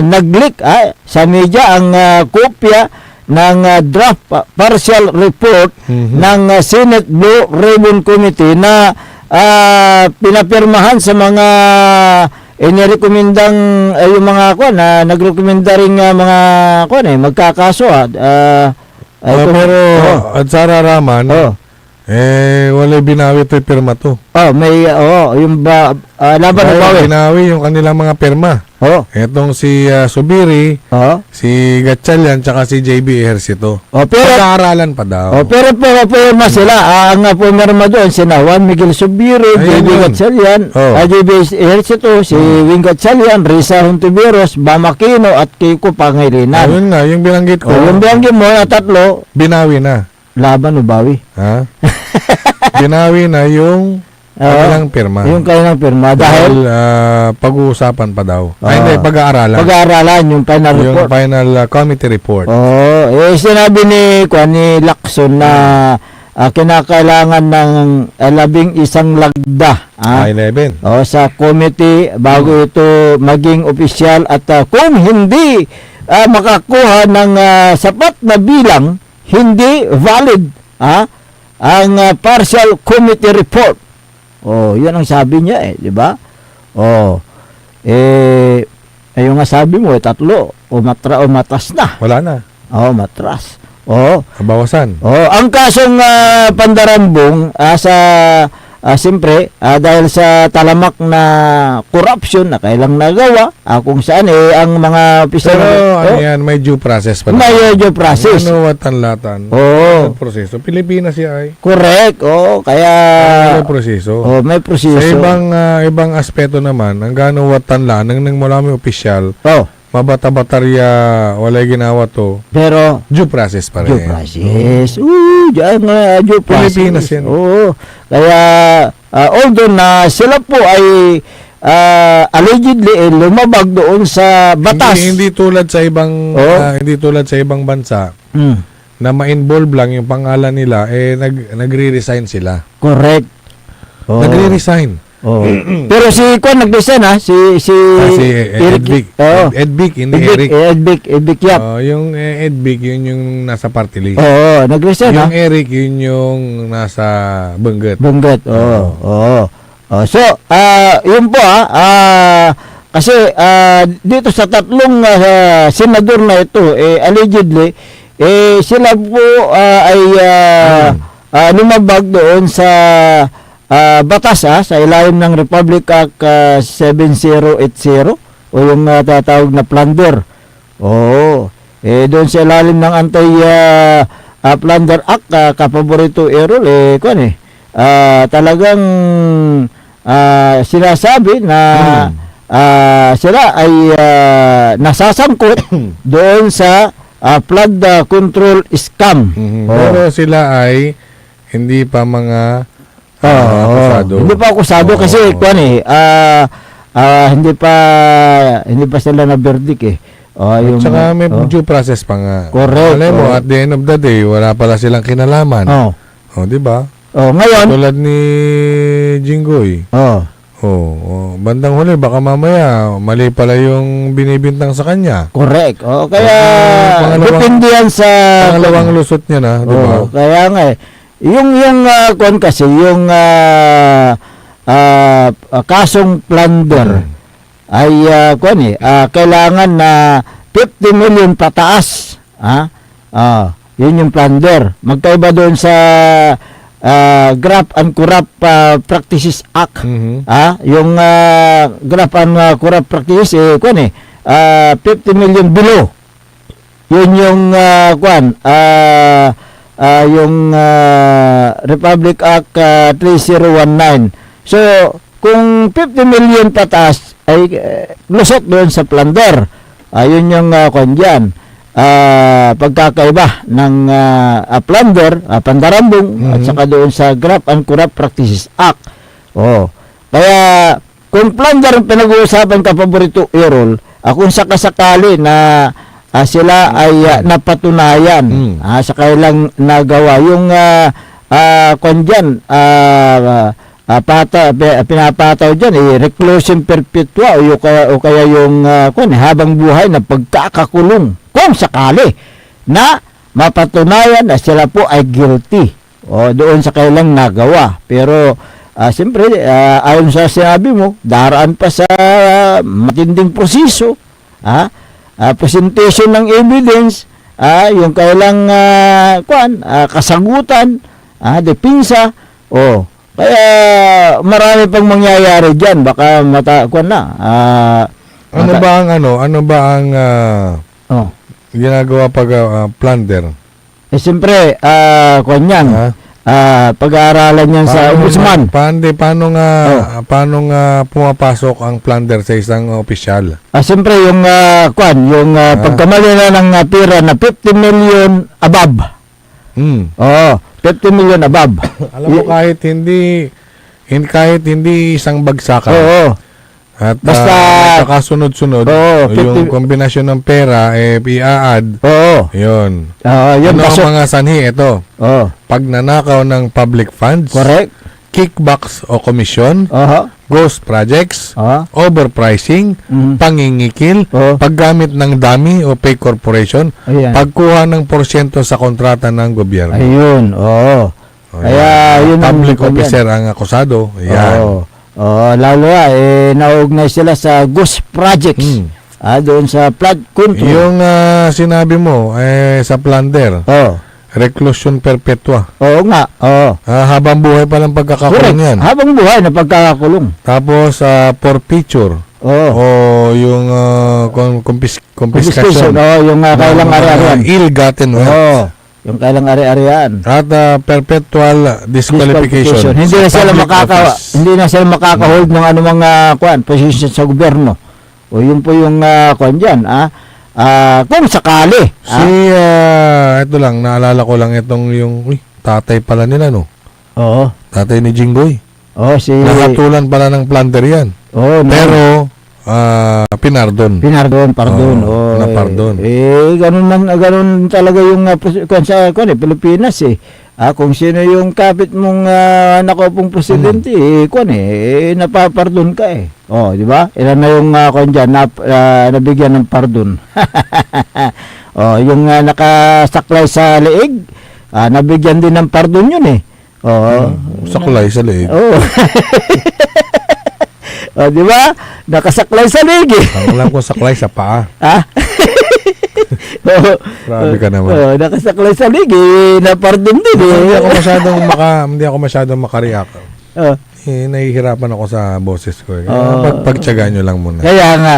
nag-leak sa media ang kopya ng draft partial report ng Senate Blue Ribbon Committee na pinapirmahan sa mga inirekomendang yung mga nagrekomenda rin mga magkakaso Pero at Sara Raman, wala binawi ito yung pirma to. may yung laban ng bawi. Binawi yung kanilang mga pirma. Etong si Subiri, si Gatchalian, tsaka si JB Ejercito. Pero Pag-aaralan pa daw. pero pumirma sila. Ang pumirma doon si Juan Miguel Subiri, Ayun JB yun. Gatchalian, JB Ejercito, si Wing Gatchalian, Risa Hontiveros, Bam Aquino at Kiko Pangilinan. Ayun nga, yung binanggit ko, Yung biyangin mo na tatlo, binawi na. laban o bawi. Ha? Binawi na yung kanilang pirma. Yung kanilang pirma. Dahil Dahil pag-uusapan pa daw. Hindi, pag-aaralan. pag-aaralan yung final Yung report. final committee report. Sinabi ni Lacson na kinakailangan ng 11 lagda. I-11. Sa committee bago ito maging opisyal at kung hindi makakuha ng sapat na bilang, hindi valid ang partial committee report. Yan ang sabi niya di ba? Ayun nga sabi mo, tatlo matas na. Wala na. Matras. Kabawasan. Ang kasong pandarambong siyempre dahil sa talamak na corruption na kailang nagawa kung saan ang mga opisyal Pero yan, may due process pa. may due process. Ano watanlatan? Oo. Proseso. Pilipinas siya ay. Correct. Kaya May proseso. may proseso. Sa ibang aspeto naman, ang gano'ng watanlan, nang mula may opisyal, mabata-batarya, walay ginawa to, pero due process pa rin. due process. Diyan nga due process. Pilipinas yan. Kaya although na sila po ay allegedly lumabag doon sa batas. Hindi tulad sa ibang hindi tulad sa ibang bansa na ma-involve lang yung pangalan nila nagre-resign sila. Correct. Nagre-resign. Pero si Kwan nag-resign si Edvic. Edvic, hindi Eric. Edvic Yap. Yung Edvic, yun yung nasa party list. Nag-resign Yung Eric, yun yung nasa Benguet. So, yun po kasi dito sa tatlong senador na ito, allegedly, sila po ay lumabag doon sa batas sa ilalim ng Republic Act 7080 o yung tatawag na plunder. Doon sa ilalim ng Anti-Plunder Act, kapaborito Errol, talagang sinasabi na sila ay nasasangkot doon sa flood control scam. Pero sila ay hindi pa mga akusado. Hindi pa akusado kasi hindi pa sila na verdict Tsaka may due process pa nga. Correct. Alam mo, at the end of the day, wala pala silang kinalaman. Di ba? Ngayon, tulad ni Jinggoy. Bandang huli, baka mamaya mali pala yung binibintang sa kanya. Correct. Kaya depende yan sa pangalawang lusot niya na, di ba? Kaya nga yung kasi yung kasong plunder ay kailangan na 50 million pataas. Yun yung plunder. Magkaiba doon sa Graft and Corrupt Practices Act. Yung Graft and Corrupt Practices 50 million below. Yun yung yung Republic Act 3019. So kung 50 million pataas ay lusot doon sa plunder. Yun yung dyan. Pagkakaiba ng plunder, pandarambong at saka doon sa Graft and Corrupt Practices Act. Oh. Kaya kung plunder ang pinag-uusapan ka, paborito Errol, kung sakasakali na sila ay napatunayan sa kailang nagawa yung kung dyan pinapataw dyan reclusion perpetua o kaya yung habang buhay na pagkakakulong kung sakali na mapatunayan na sila po ay guilty doon sa kailang nagawa. Pero siyempre ayon sa sinabi mo, daraan pa sa matinding proseso, presentation ng evidence, yung kailang kasagutan, depensa, kaya marami pang mangyayari diyan, baka Ano ba ang ginagawa pag plunder? siyempre pag-aaralan yan sa ombudsman. Paano nga pumapasok ang plunder sa isang opisyal? Siyempre yung pagkamali na ng pira na 50 million above. 50 million above. Alam mo, kahit hindi isang bagsakan. Oo. At Basta kasunod-sunod, yung kombinasyon ng pera i-add. Oo. Yun. Yun Ano ang pasok. mga sanhi? Ito. Oo. Pagnanakaw ng public funds, Correct. kickbacks o komisyon, ghost projects, overpricing, pangingikil, paggamit ng dummy o fake corporation, Ayan. pagkuha ng porsyento sa kontrata ng gobyerno. Ayun. Oo. Kaya yun ang public kung yan. officer ang akusado. Yan. Lalo nauugnay sila sa ghost projects. Doon sa flood control. Yung sinabi mo sa plunder, reclusion perpetua. Oo nga. Habang buhay pa lang pagkakakulong yan. Habang buhay na pagkakakulong. Tapos forfeiture. O yung confiscation. Yung kailang ari-arian. Ill-gotten wealth. Yung kailang ari-arian. At perpetual disqualification. Hindi na sila hindi na sila makaka-hold ng anumang position sa gobyerno. O yun po yung diyan, kung sakali. Ito lang, naalala ko lang itong yung tatay pala nila, no? Oo. Tatay ni Jinggoy. Nakatulan pala ng plunder yan. Pero pardon. Napardon. Ganun talaga yung Pilipinas kung sino yung kapit mong nakaupong presidente, napapardon ka di ba? Ilan na yung nabigyan ng pardon. Yung nakasaklay sa leeg, nabigyan din ng pardon yun Saklay sa leeg. Di ba? Nakasaklay sa leeg Ang alam ko saklay sa paa. Grabe ka naman. Nakasaklay sa leeg napardon din Hindi ako masyadong makareact. Nahihirapan ako sa boses ko. Pagtyagaan nyo lang muna. Kaya nga,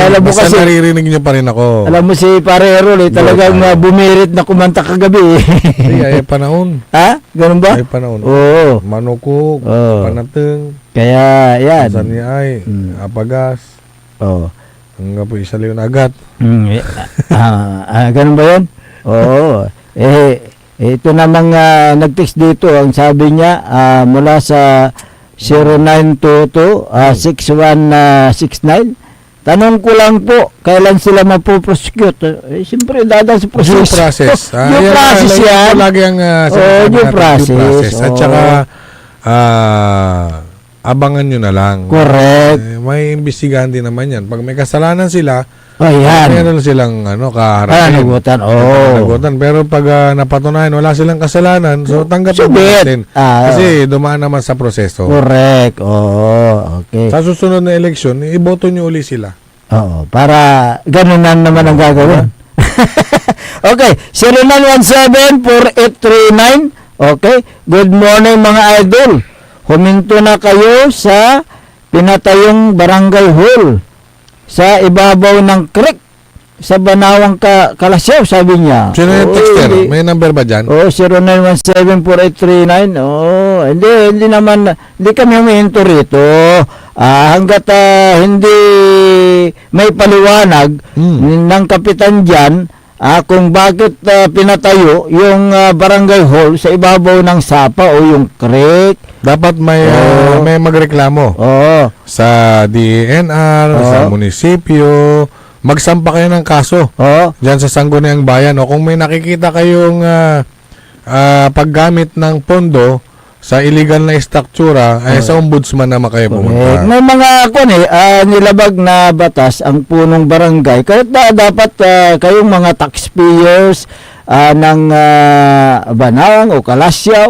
alam mo Basta kasi, naririnig nyo pa rin ako. alam mo si Pare Errol, talagang bumirit na kumanta kagabi. Ay panahon. Ganun ba? Ay panahon. Oo. Manukog, panateng, Kaya, yan. saniyay, apagas, hanggang po isa leon agat. Ganun ba yun? Oo. Ito namang nag-text dito, ang sabi niya, mula sa 0922-6169, tanong ko lang po, kailan sila mapoprosecute? Siyempre, dadaan sa proseso. Due process. Due process yan. Lagi ang due process. At saka, abangan nyo na lang. Correct. May imbestigahan din naman yan. Pag may kasalanan sila, yan. meron silang kaharapin. Panagutan. Pero pag napatunayan, wala silang kasalanan, so tanggapin natin. Kasi dumaan naman sa proseso. Correct. Okay. Sa susunod na eleksyon, iboto nyo uli sila. Para ganun na naman ang gagawin. Okay, 0917-4839. Okay, good morning mga idol. Huminto na kayo sa pinatayong barangay hall sa ibabaw ng creek sa Banawang Kalasyaw, sabi niya. Sino yung texter? May number ba dyan? 0917-4839. Hindi naman, hindi kami humihinto rito. Hanggat hindi may paliwanag ng kapitan dyan, kung bakit pinatayo yung barangay hall sa ibabaw ng sapa o yung creek. Dapat may magreklamo Oo. sa DENR, sa munisipyo. Magsampa kayo ng kaso Oo. diyan sa Sangguniang Bayan. O kung may nakikita kayong paggamit ng pondo sa illegal na istruktura, ay sa ombudsman naman kayo pumunta. May mga nilabag na batas ang punong barangay. Kaya dapat kayong mga taxpayers ng Banawang o Kalasyaw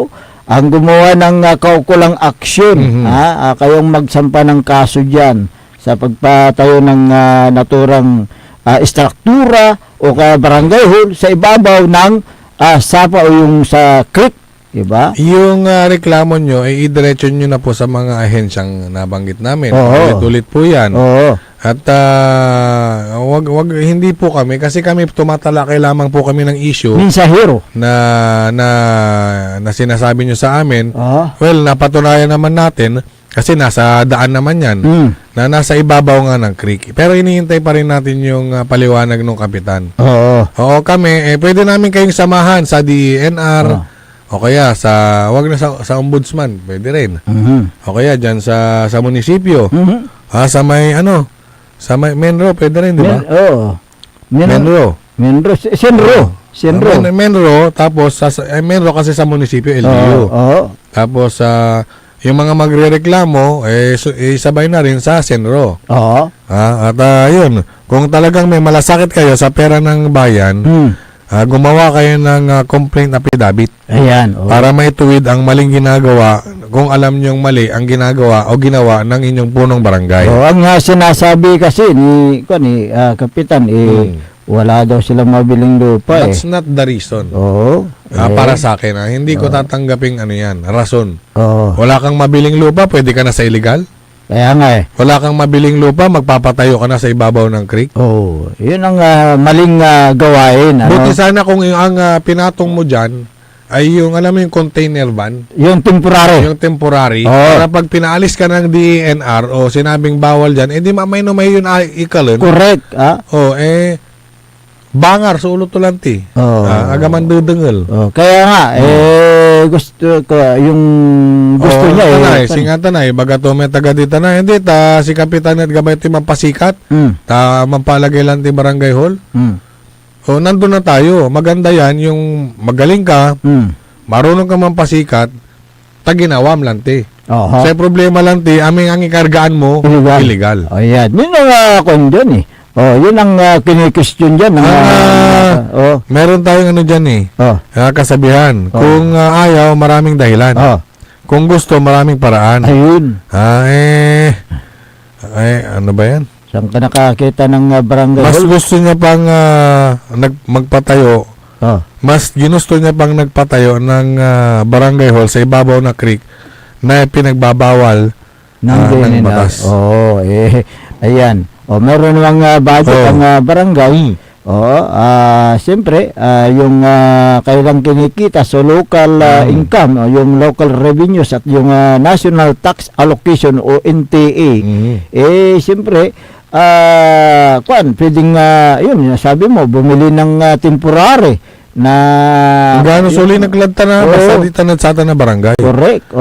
ang gumawa ng kaukulang aksyon. Kayong magsampa ng kaso dyan sa pagpatayo ng naturang istruktura o barangay hall sa ibabaw ng sapa o yung sa creek. Diba? Yung reklamo nyo ay idiretso nyo na po sa mga ahensyang nabanggit namin. Ulit-ulit po yan. Oo. At wag hindi po kami kasi kami tumatalakay lamang po kami ng issue Mensahero. na sinasabi nyo sa amin. Well, napatunayan naman natin kasi nasa daan naman yan na nasa ibabaw nga ng creek. Pero hinihintay pa rin natin yung paliwanag ng kapitan. Oo, kami pwede namin kayong samahan sa DENR. O kaya wag na sa ombudsman, pwede rin. O kaya diyan sa munisipyo. Sa may Menro, pwede rin, di ba? Menro. Menro, tapos Menro kasi sa munisipyo LGU. Tapos yung mga magrereklamo sabay na rin sa Senro. At yun, kung talagang may malasakit kayo sa pera ng bayan, gumawa kayo ng complaint affidavit. Ayan. Para maituwid ang maling ginagawa kung alam niyong mali ang ginagawa o ginawa ng inyong punong barangay. Ang sinasabi kasi ni Kapitan, wala daw silang mabiling lupa. That's not the reason. Para sa akin, hindi ko tatanggaping rason. Wala kang mabiling lupa, pwede ka na sa illegal? Kaya nga Wala kang mabiling lupa, magpapatayo ka na sa ibabaw ng creek? Yun ang maling gawain. Buti sana kung ang pinatong mo dyan ay yung, alam mo yung container van? Yung temporary. Yung temporary. Para pag pinaalis ka ng DENR o sinabing bawal dyan, di mamay no may yun ikalon. Correct. Bangar sa ulo tulanti. Agaman dudengel. Kaya nga, gusto ko, yung gusto niya Tanay, baga to may taga di tanay. Hindi, si Kapitan at gabay ito mapasikat. Mampalagay lang ti barangay hall. Nandun na tayo. Maganda yan, yung magaling ka, marunong ka mampasikat, taginawam lang ti. Sa problema lang ti, aming ang ikargaan mo, illegal. Ayan. Yun ang kondyon yun ang kinikustyon dyan. Meron tayong dyan kasabihan. Kung ayaw, maraming dahilan. Kung gusto, maraming paraan. Ayun. Ano ba yan? Saan ka nakakita ng barangay Mas hall? gusto niya pang magpatayo. Mas ginusto niya pang nagpatayo ng barangay hall sa ibabaw na creek na pinagbabawal ng batas. Ayan. Meron namang budget ang barangay. Siyempre, yung kailang kinikita sa local income, yung local revenues at yung National Tax Allocation o NTA, siyempre, pwedeng, yun, sabi mo, bumili ng temporary na gano'n suli naglanta na basta di tanad sa na barangay. Correct.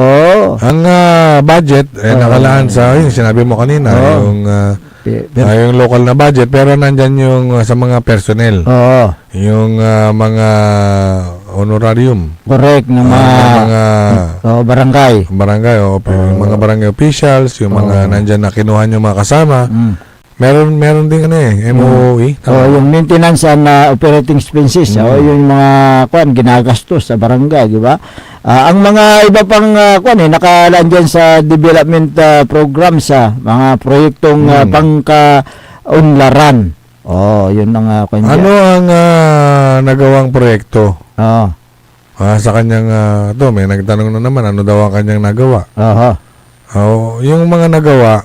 Ang budget nakalaan sa yung sinabi mo kanina, yung local na budget, pero nandyan yung sa mga personnel. Yung mga honorarium. Correct ng mga barangay. Yung mga barangay officials, yung mga nandyan na kinuha yung mga kasama. Meron din MOE. Yung maintenance and operating expenses, yung mga ginagastos sa barangay, di ba? Ang mga iba pang nakalaan dyan sa development program sa mga proyektong pangkaunlaran. Yun ang Ano ang nagawang proyekto? Sa kanyang may nagtanong na naman ano daw ang kanyang nagawa. Yung mga nagawa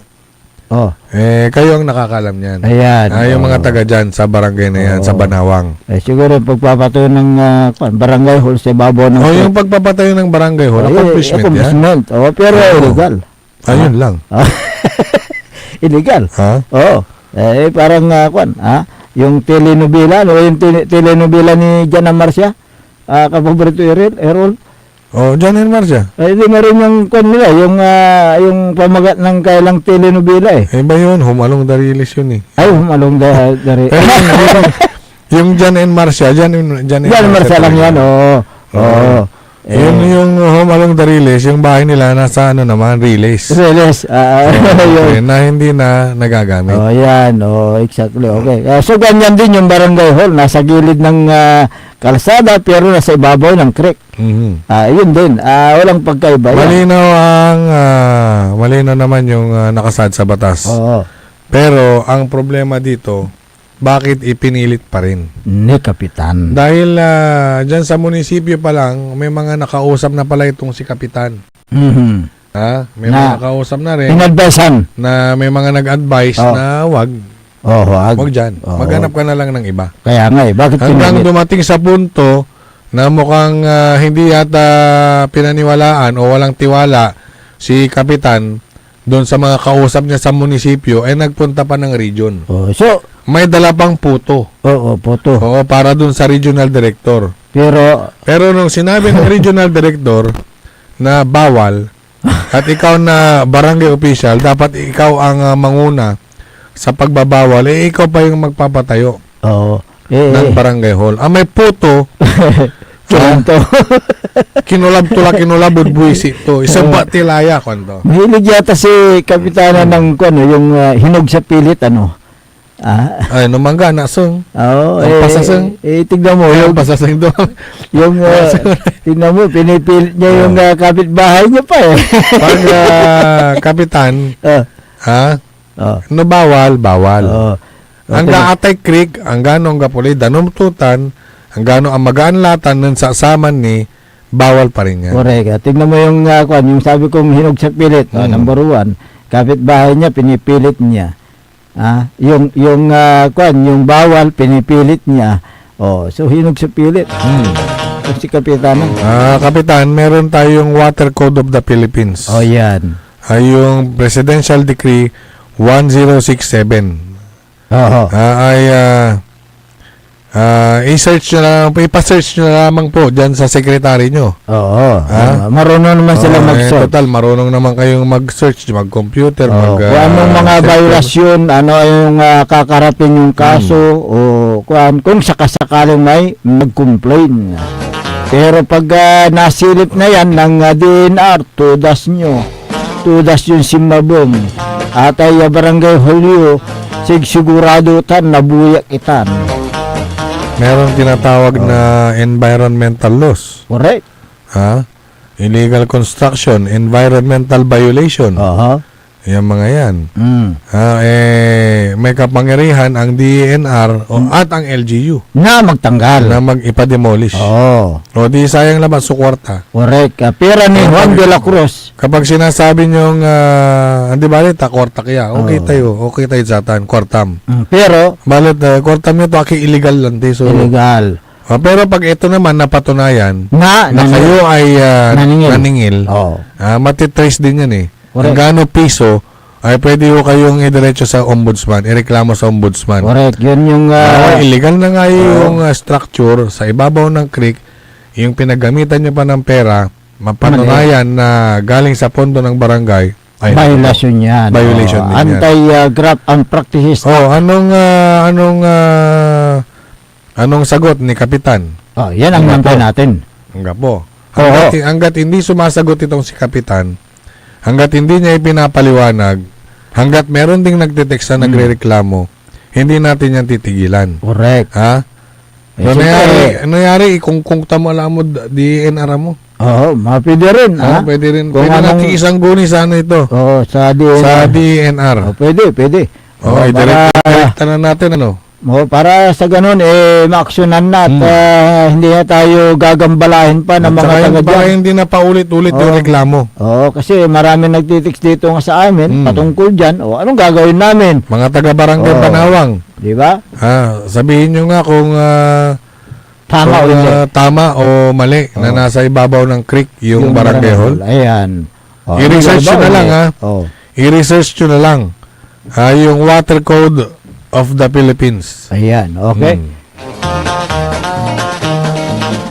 kayo ang nakakalam niyan. Ayan. Yung mga taga dyan sa barangay na yan, sa Banawang. Siguro pagpapatayo ng barangay hall sa ibabaw ng yung pagpapatayo ng barangay hall, accomplishment yan. Pero illegal. Ayun lang. Illegal. Ha? Parang yung telenovela, no? Yung telenovela ni Jana Marcia, kapaborito Errol. Oh, John and Marcia. Ay, di meron yung kwan nila, yung pamagat ng kailang telenovela eh. Eh ba yun? Humalong Darilis yun eh. Ay, humalong dari. Pero yung John and Marcia, John and Marcia lang yan, oo. Oo. Yun yung Humalong Darilis, yung bahay nila nasa ano naman, Riles. Reles, Okay, na hindi na nagagamit. Oh, yan. Oh, exactly. Okay. So, ganyan din yung barangay hall. Nasa gilid ng kalsada, pero nasa ibabaw ng creek. Mhm. Yun din. Walang pagkaiba. yan. Malinaw naman yung nakasad sa batas. Oo. Pero, ang problema dito, bakit ipinilit pa rin? Ni Kapitan. Dahil dyan sa munisipyo pa lang, may mga nakausap na pala itong si Kapitan. Mhm. May Na- mga nakausap na rin Inadvisean. na may mga nag-advise Oh. na wag dyan. Oo. Maghanap ka na lang ng iba. Kaya nga eh. Bakit Hanggang pinilit? dumating sa punto na mukhang hindi yata pinaniwalaan o walang tiwala si Kapitan doon sa mga kausap niya sa munisipyo ay nagpunta pa ng region. Oh, so, May dala pang puto. oo, photo. Oo, para doon sa regional director. Pero nung sinabi ng regional director na bawal at ikaw na barangay official, dapat ikaw ang manguna sa pagbabawal, ikaw pa yung magpapatayo Oo. ng barangay hall. May puto, Toronto. kinulab buwisit to. Isang batilaya, kwanto. Mahilig yata si Kapitana ng yung hinog sa pilit, ano? Ay, numangga na, sung. Oo. Ang pasasang. Tignan mo, Yung pasasang doon. tignan mo, pinipilit niya yung kapitbahay niya pa eh. Pag kapitan, no bawal. Oo. Ang gaatay creek, ang ganong gapuli, danumtutan, ang gano'ng ang magaan-latan ng sasaman ni, bawal pa rin yan. Correct. Tignan mo yung yung sabi kong hinog sa pilit, number 1, kapitbahay niya, pinipilit niya. Yung yung bawal, pinipilit niya. Oh, so hinog sa pilit. Yung si Kapitana. Kapitan, meron tayong Water Code of the Philippines. Oh, yan. Yung Presidential Decree 1067. Oo. I-search nyo lang, ipa-search nyo lamang po dyan sa secretary nyo. Oo. Marunong naman sila mag-search. Total, marunong naman kayong mag-search, mag-computer, kung anong mga violasyon, ano yung kakarapin yung kaso, o kung sakasakaling may mag-complain. Pero pag nasilip na yan ng DNR, tudas yung simbabong, at ay barangay holyo, sigurado tan, nabuyak itan. Meron tinatawag na environmental laws. Correct. Illegal construction, environmental violation. Yung mga yan. May kapangyarihan ang DENR at ang LGU Na magtanggal. na mag-ipa-demolish. O di sayang naman sa kwarta. Correct. Pera ni Juan de la Cruz. Kapag sinasabi nyong hindi balit kwarta kaya, okay tayo sa tan, kwartam. Pero, Balit, kwartam nyo to, illegal lang. So, illegal. pero pag ito naman napatunayan Na kayo ay naningil, matitrace din yan eh. Correct. Ang gaano piso, ay pwede ko kayong idiretso sa ombudsman, ireklamo sa ombudsman. Correct. Yun yung... Illegal na nga yung structure sa ibabaw ng creek, yung pinagamitan nyo pa ng pera, mapatunayan na galing sa pondo ng barangay, ay violation yan. Violation din yan. Anti-graft and practices. Anong sagot ni Kapitan? Yan ang nantay natin. Hanggat po. Oo. Hanggat hindi sumasagot itong si Kapitan, hanggat hindi niya ipinapaliwanag, hanggat meron ding nagdeteksa nagrereklamo, hindi natin yan titigilan. Correct. Nangyari, kung tamo alam mo, DNR mo. Pwede rin. Pwede rin. Kung Pwede anong- natin isang guni sa ano ito. Sa DNR. Sa DNR. Pwede. Direkta na natin Para sa ganun, maaksyonan na at hindi na tayo gagambalahin pa ng mga taga para dyan. hindi na paulit-ulit yung reklamo. Kasi marami nagtitext dito nga sa amin, patungkol dyan. Anong gagawin namin? Mga taga-barangay Panawang. Di ba? Sabihin nyo nga kung Tama o hindi. tama o mali na nasa ibabaw ng creek yung barangay hall. Ayan. I-research nyo na lang I-research nyo na lang yung Water Code of the Philippines. Ayan, okay.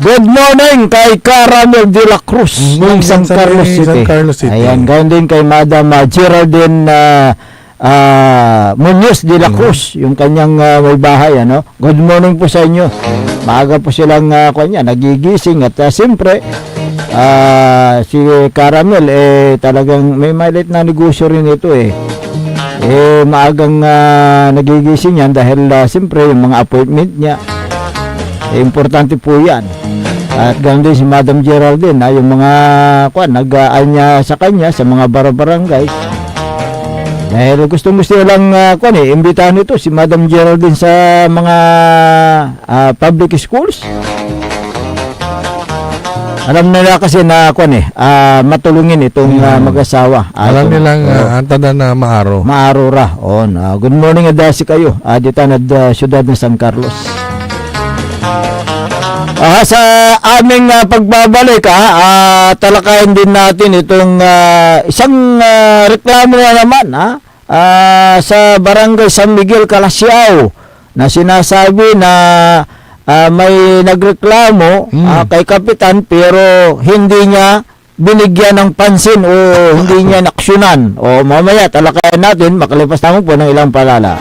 Good morning kay Caramel de la Cruz ng San Carlos City. San Carlos City. Ayan, ganoon din kay Madam Geraldine Muñoz de la Cruz, yung kanyang may bahay, ano. Good morning po sa inyo. Maaga po silang nagigising at siyempre si Caramel talagang may maliit na negosyo rin ito maagang nagigising yan dahil siyempre yung mga appointment niya importante po yan. At ganoon din si Madam Geraldine, yung mga nag-aanya sa kanya sa mga barangay. Dahil gusto lang imbitahan ito si Madam Geraldine sa mga public schools. Alam nila kasi na matulungin itong mag-asawa. Alam nilang antada na maaro. Maaro ra. Good morning adasi kayo. Dito na siyudad ng San Carlos. Sa aming pagbabalik, talakayin din natin itong isang reklamo na naman sa Barangay San Miguel, Calasiao, na sinasabi na may nagreklamo kay Kapitan pero hindi niya binigyan ng pansin o hindi niya naksyonan. Mamaya talakayin natin makalipas naman po ng ilang palala.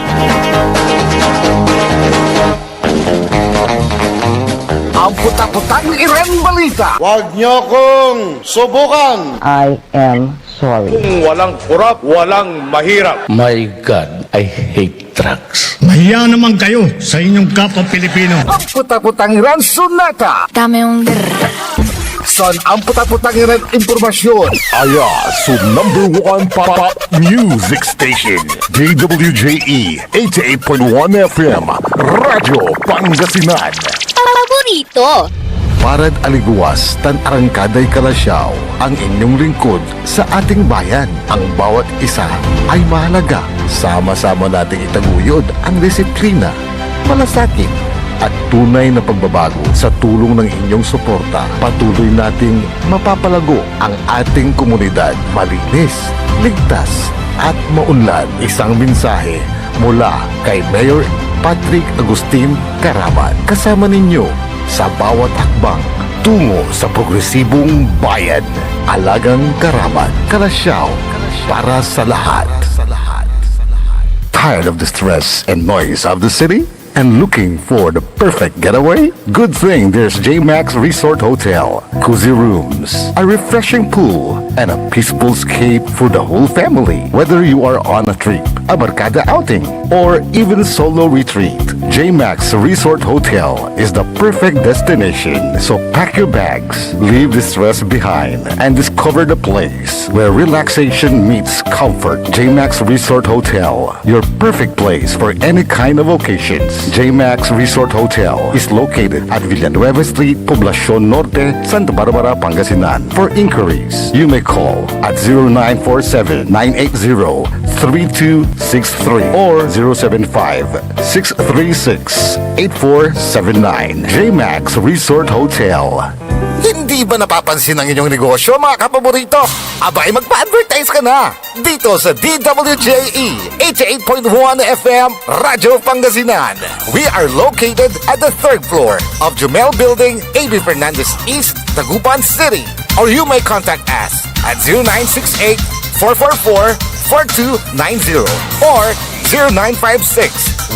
Ang putak-putak ng Iren Balita. Huwag niyo kong subukan. I am sorry. Kung walang kurap, walang mahirap. My God, I hate drugs. Mahiya naman kayo sa inyong kapwa Pilipino. Ang putak-putang Iren Sunata. Dame un Son ang putak-putang Iren Impormasyon. Aya sa number 1 pop music station. DWJE 88.1 FM. Radyo Pangasinan. Paborito. Parad Aliguas, tan Arangkaday Calasiao, ang inyong lingkod sa ating bayan. Ang bawat isa ay mahalaga. Sama-sama nating itaguyod ang disiplina, malasakit, at tunay na pagbabago. Sa tulong ng inyong suporta, patuloy nating mapapalago ang ating komunidad. Malinis, ligtas, at maunlad. Isang mensahe mula kay Mayor Patrick Agustin Caraman. Kasama ninyo sa bawat hakbang tungo sa progresibong bayan. Alagang Caraman, Calasiao, para sa lahat. Tired of the stress and noise of the city? And looking for the perfect getaway? Good thing there's JMax Resort Hotel. Cozy rooms, a refreshing pool, and a peaceful escape for the whole family. Whether you are on a trip, a barkada outing, or even solo retreat, JMax Resort Hotel is the perfect destination. So pack your bags, leave the stress behind, and discover the place where relaxation meets comfort. JMax Resort Hotel, your perfect place for any kind of occasions. JMax Resort Hotel is located at Villanueva Street, Poblacion Norte, Santa Barbara, Pangasinan. For inquiries, you may call at 0947-980-3263 or 075-636-8479. JMax Resort Hotel. Hindi ba napapansin ang inyong negosyo, mga kapaborito? Abay, magpa-advertise ka na dito sa DWJE 88.1 FM Radyo Pangasinan. We are located at the 3rd floor of Jumel Building, A.B. Fernandez East, Tagupan City. Or you may contact us at 0968-444-4290 or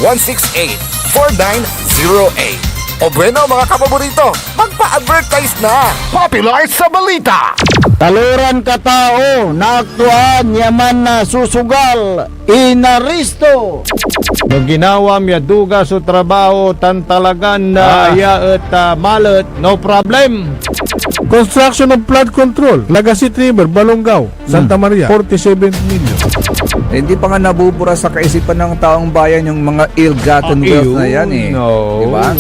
0956-168-4908. O bueno, mga kapaborito, magpa-advertise na! Popular sa balita! Taluran katao, naaktuan, yaman na susugal, inaristo. No ginawa miya duga sa trabaho, tan talagan na at malat, no problem. Construction of flood control, Lagasit River, Balongaw, Santa Maria, 47 million. Hindi pa nga nabubura sa kaisipan ng taong bayan yung mga ill-gotten wealth na yan no. Diba?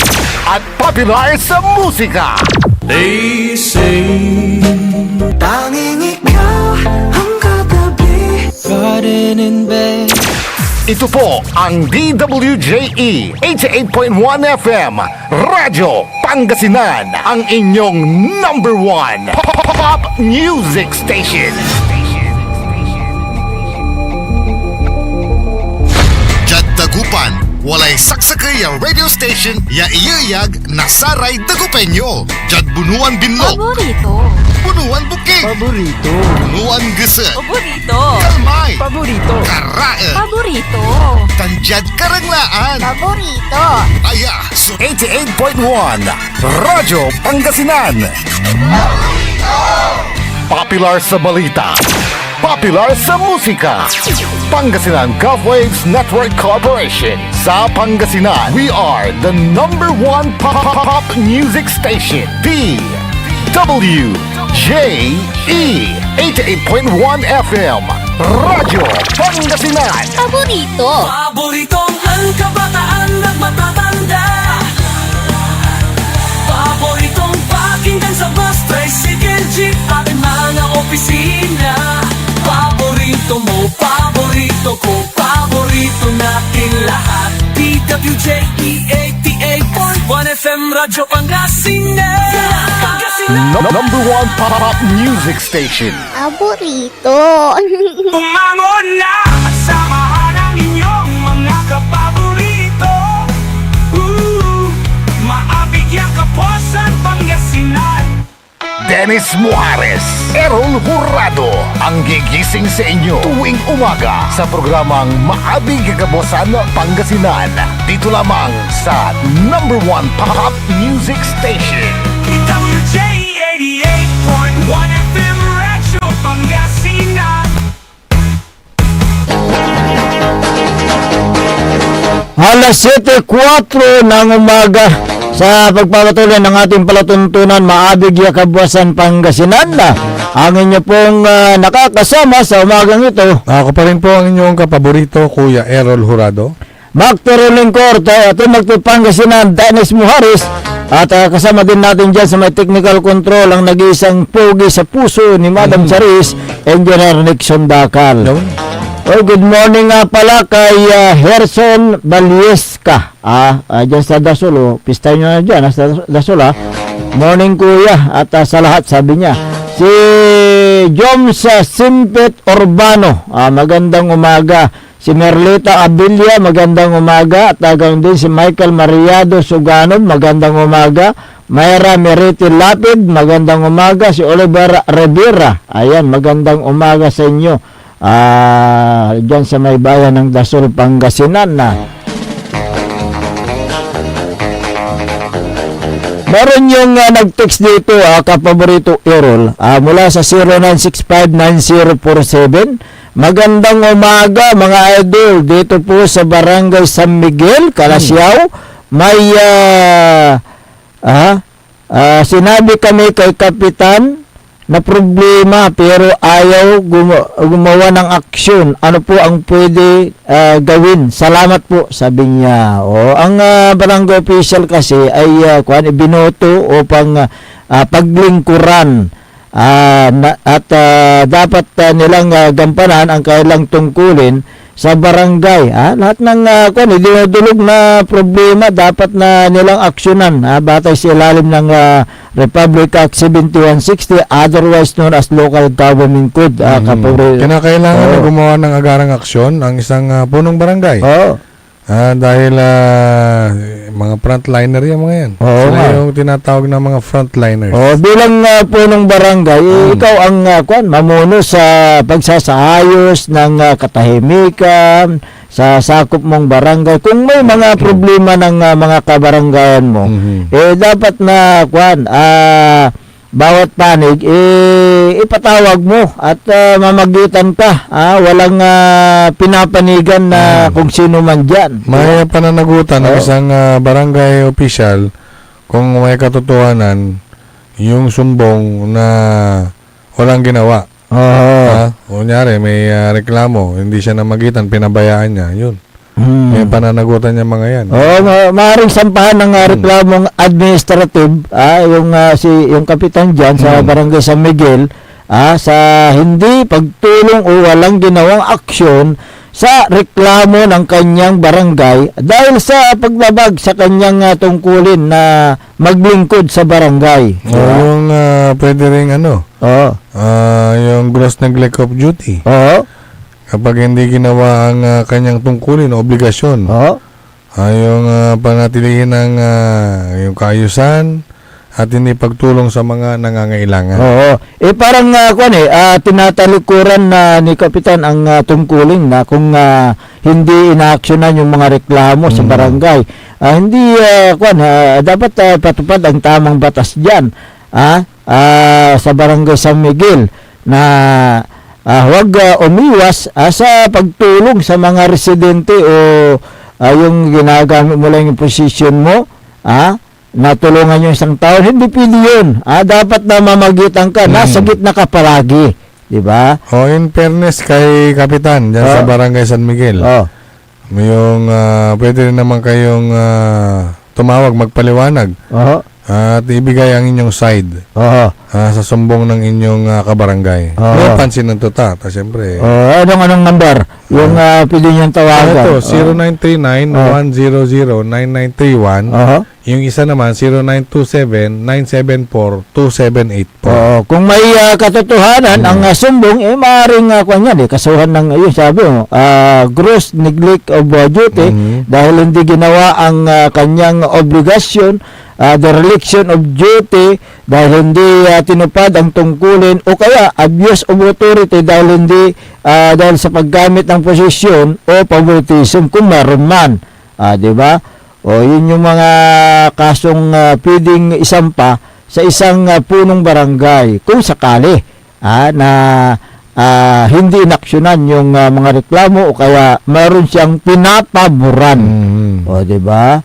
At popular sa musika! They say tanging ikaw ang katabi. Garden in bed. Ito po ang DWJE 88.1 FM Radyo Pangasinan, ang inyong number 1 pop music station. Dagupan walay saksakay a radio station ya iyayag nasaray dagupenyo. Jad bunuan binlog, Paborito. bunuan bukid, Paborito. bunuan geset, Paborito. kalmay, Paborito. karae, Paborito. tanjad karanglaan. Paborito. Aya, so 88.1 Radyo Pangasinan. Popular sa balita, popular sa musika. Pangasinan Golfwaves Network Corporation. Sa Pangasinan, we are the #1 pop music station. DWJE 88.1 FM Radyo Pangasinan. Paborito. Paboritong ang kabataan at matatanda. Paboritong pakinggan sa bus, tricycle, jeep at mga opisina. Paborito mo, paborito ko, paborito natin lahat. DWJE 88.1 FM Radyo Pangasinan. #1 pop music station. Paborito. Umangon na at samahan ang inyong mga kapaborito. Maabigyan kaposan Pangasinan. Dennis Muhares, Errol Jurado, ang gigising sa inyo tuwing umaga sa programang Maabig Kagabosan Pangasinan. Dito lamang sa #1 pop music station. DWJE 88.1 FM Radyo Pangasinan. Alas 7:04 ng umaga sa pagpapatuloy ng ating palatuntunan Maabig Yakabwasan Pangasinan na ang inyo pong nakakasama sa umagang ito, Ako pa rin po ang inyong kapaborito, Kuya Errol Jurado. Mac Terolin Corte at Pangasinan, Dennis Muhares, at kasama din natin dyan sa may technical control ang nag-iisang pogi sa puso ni Madam Charis, Engineer Nixon Dakal. Oh, good morning nga pala kay Herson Balieska. Dyan sa Dasol, pista nyo na dyan sa Dasol. Morning kuya, at sa lahat sabi niya. Si Joms Simpet Urbano, magandang umaga. Si Merlita Abilia, magandang umaga. At hanggang din si Michael Mariado Suganon, magandang umaga. Mayra Meriti Lapid, magandang umaga. Si Oliver Rivera, ayan, magandang umaga sa inyo. Diyan sa may bayan ng Dasol, Pangasinan na. Meron yung nag-text dito, kapaborito Errol, mula sa 09659047. Magandang umaga mga idol, dito po sa Barangay San Miguel, Calasiao. May sinabi kami kay Kapitan na problema pero ayaw gumawa ng aksyon. Ano po ang pwede gawin? Salamat po, sabi niya. Ang barangay official kasi ay binoto upang paglingkuran at dapat nilang gampanan ang kailang tungkulin sa barangay. Lahat ng dinudulog na problema dapat na nilang aksyonan batay sa ilalim ng Republic Act 7160, otherwise known as Local Government Code. Kinakailangan na gumawa ng agarang aksyon ang isang punong barangay. Dahil mga frontliner yan mga yan. Sila yung tinatawag na mga frontliners. Bilang punong barangay, ikaw ang mamuno sa pagsasaayos ng katahimikan sa sakop mong barangay. Kung may mga problema ng mga kabaranggayan mo, dapat na bawat panig ipatawag mo at mamagitan ka. Walang pinapanigan na kung sino man dyan. May pananagutan ng isang barangay official kung may katotohanan yung sumbong na walang ginawa. Kunyari may reklamo, hindi siya namagitan, pinabayaan niya, yun. May pananagutan niya mga yan. Maaaring sampahan ng reklamong administrative, yung kapitan dyan sa Barangay San Miguel, sa hindi pagtulong o walang ginawang aksyon sa reklamo ng kanyang barangay dahil sa paglabag sa kanyang tungkulin na maglingkod sa barangay. Yung pwede rin yung gross neglect of duty. Kapag hindi ginawa ang kanyang tungkulin o obligasyon yung panatilihin ng yung kaayusan at hindi pagtulong sa mga nangangailangan. Oo. Parang tinatalikuran na ni Kapitan ang tungkulin na kung hindi inaaksyonan yung mga reklamo sa barangay. Hindi dapat patupad ang tamang batas diyan. Sa Barangay San Miguel na huwag umiwas sa pagtulong sa mga residente o yung ginagamit mo lang yung posisyon mo, natulungan yung isang tao, hindi pwede yun. Dapat na mamagitan ka, nasa gitna ka palagi. Diba? In fairness kay Kapitan dyan sa Barangay San Miguel, yung pwede rin naman kayong tumawag, magpaliwanag at ibigay ang inyong side sa sumbong ng inyong kabarangay. May pansin ng tuta, siyempre. Anong number? Yung pwede niyong tawagan. Ito, 0939-100-9931. Yung isa naman, 0927-974-2784. Kung may katotohanan ang sumbong, maaaring kasuhan ng, sabi mo, gross neglect of duty dahil hindi ginawa ang kanyang obligasyon, dereliction of duty dahil hindi tinupad ang tungkulin o kaya abuse of authority dahil hindi dahil sa paggamit ng posisyon o favoritism kung meron man. Di ba? Yun yung mga kasong pwedeng isampa sa isang punong barangay kung sakali na hindi inaksyonan yung mga reklamo o kaya meron siyang pinapaboran. Di ba?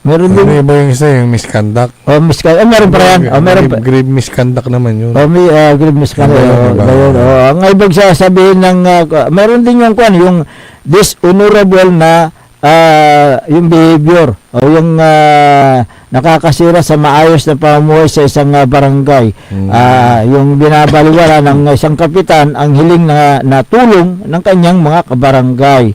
Meron din. Ano ba yung isa, yung misconduct? Misconduct. Meron pa yan. Grave misconduct naman yun. Grave misconduct. Ang ibig sasabihin ng, meron din yung dishonorable na yung behavior o yung nakakasira sa maayos na pamumuhay sa isang barangay. Yung binabaliwala ng isang kapitan ang hiling na tulong ng kanyang mga kabarangay.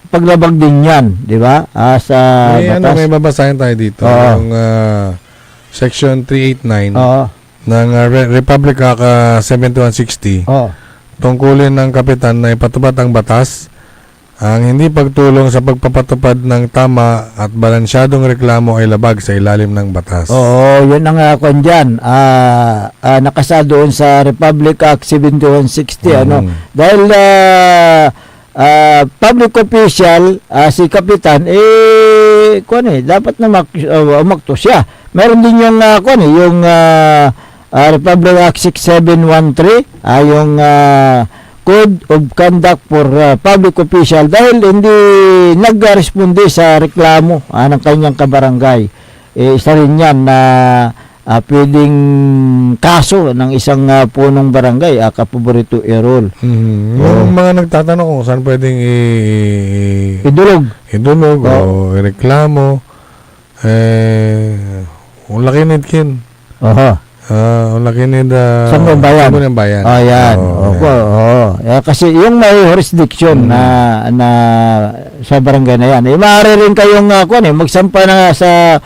Paglabag din yan, di ba? Sa batas. May babasahin tayo dito. Yung Section 389 ng Republic Act 7160. Tungkulin ng kapitan na ipatupad ang batas, ang hindi pagtulong sa pagpapatupad ng tama at balansyadong reklamo ay labag sa ilalim ng batas. Yun ang kung dyan. Nakasa doon sa Republic Act 7160. Dahil public official, si kapitan, dapat na umakto siya. Meron din yung, yung Republic Act 6713, yung Code of Conduct for Public Official dahil hindi nag-responde sa reklamo ng kanyang kabarangay. Isa rin yan na pwedeng kaso ng isang punong barangay, kapaborito i-roll. Yung mga nagtatanong kung saan pwedeng idulog o ireklamo, ulakinidkin. Ulakinid Sangguniang Bayan. Sangguniang Bayan. Yan. Kasi yung may jurisdiction na sa barangay na yan, maaari rin kayong magsampa na sa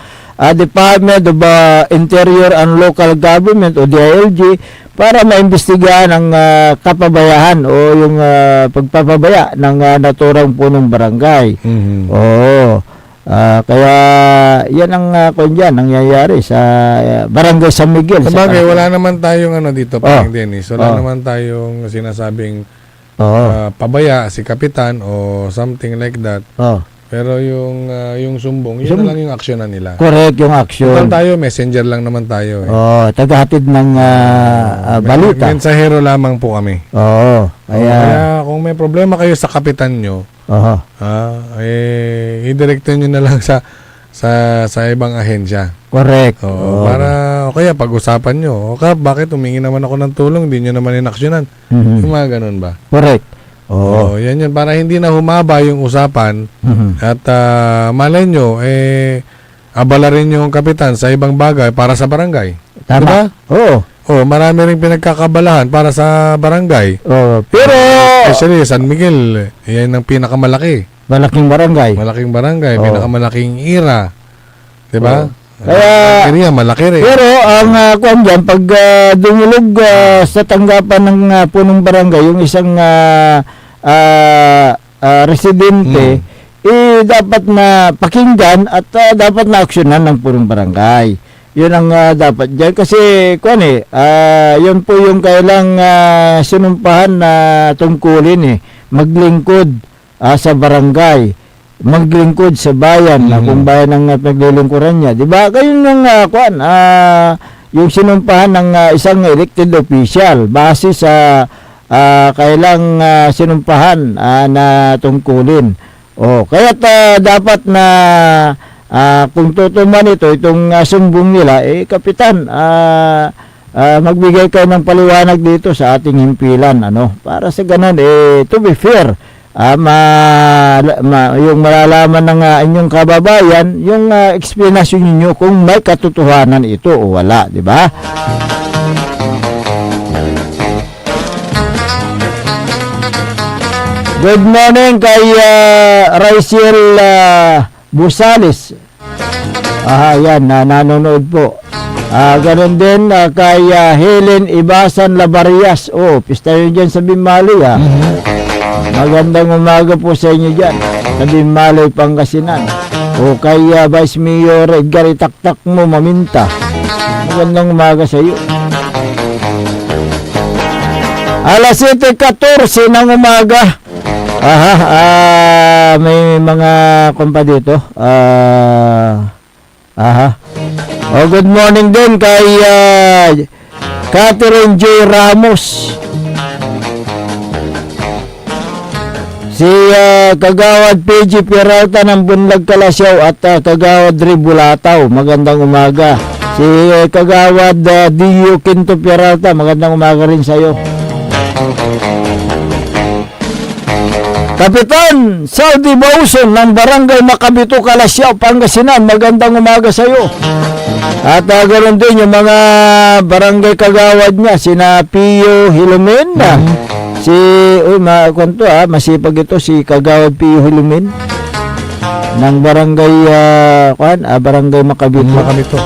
Department of Interior and Local Government o DILG para maimbestigahan ang kapabayahan o yung pagpapabaya ng naturang punong barangay. Kaya yan ang nangyayari sa Barangay San Miguel. Sabagay, wala naman tayong dito, Pang Dennis. Wala naman tayong sinasabing pabaya si kapitan o something like that. Pero yung sumbong, yun na lang yung aksyonan nila. Correct, yung aksyon. Tayo, messenger lang naman tayo. Tagahatid ng balita. Mensahero lamang po kami. Kaya kung may problema kayo sa kapitan nyo, i-directo nyo na lang sa ibang ahensya. Correct. Para, kaya pag-usapan nyo, bakit humingi naman ako ng tulong, hindi nyo naman inaksyonan. Yung mga ganun ba? Correct. Yan yun. Para hindi na humaba yung usapan at malay nyo, abala rin yung kapitan sa ibang bagay para sa barangay. Tama. Diba? Marami rin pinagkakabalahan para sa barangay. Pero especially San Miguel, yan ang pinakamalaki. Malaking barangay. Pinakamalaking ira. Diba? Kaya Malaki rin. pero ang kuwan dyan, pag dumulog sa tanggapan ng punong barangay, yung isang residente, dapat na pakinggan at dapat na aksyonan ng punong barangay. Yun ang dapat dyan. Kasi, yun po yung kailang sinumpahan na tungkulin maglingkod sa barangay, maglingkod sa bayan, kung bayan ang paglilingkuran niya. Diba? Kayo ng yung sinumpahan ng isang elected official base sa kailang sinumpahan na tungkulin. Kaya dapat na kung tutuman itong sumbong nila, kapitan, magbigay kayo ng paliwanag dito sa ating himpilan, para sa ganun, to be fair, yung malalaman ng inyong kababayan, yung explanation ninyo kung may katotohanan ito o wala, di ba? Good morning kay Raisiel Busales. Yan, nanonood po. Ganon din kay Helen Ibasan Labarias. Pista yun dyan sa Bimali. Magandang umaga po sa inyo dyan sa Bimali, Pangasinan. Kay Vice Mayor Edgar Itaktak mo, Maminta. Magandang umaga sa iyo. Alas 7:14 ng umaga. May mga kumpa dito. Good morning din kay Catherine J. Ramos. Si Kagawad PG Peralta ng Bunlag Kalasyaw at Kagawad Ribulataw. Magandang umaga. Si Kagawad D.U. Quinto Peralta. Magandang umaga rin sa iyo. Kapitan Saudi Bauson ng Barangay Macabito, Kalasyaw, Pangasinan, magandang umaga sa iyo. At ganoon din yung mga barangay kagawad niya, sina Pio Hilumin, masipag ito si Kagawad Pio Hilumin ng Barangay Barangay Macabito.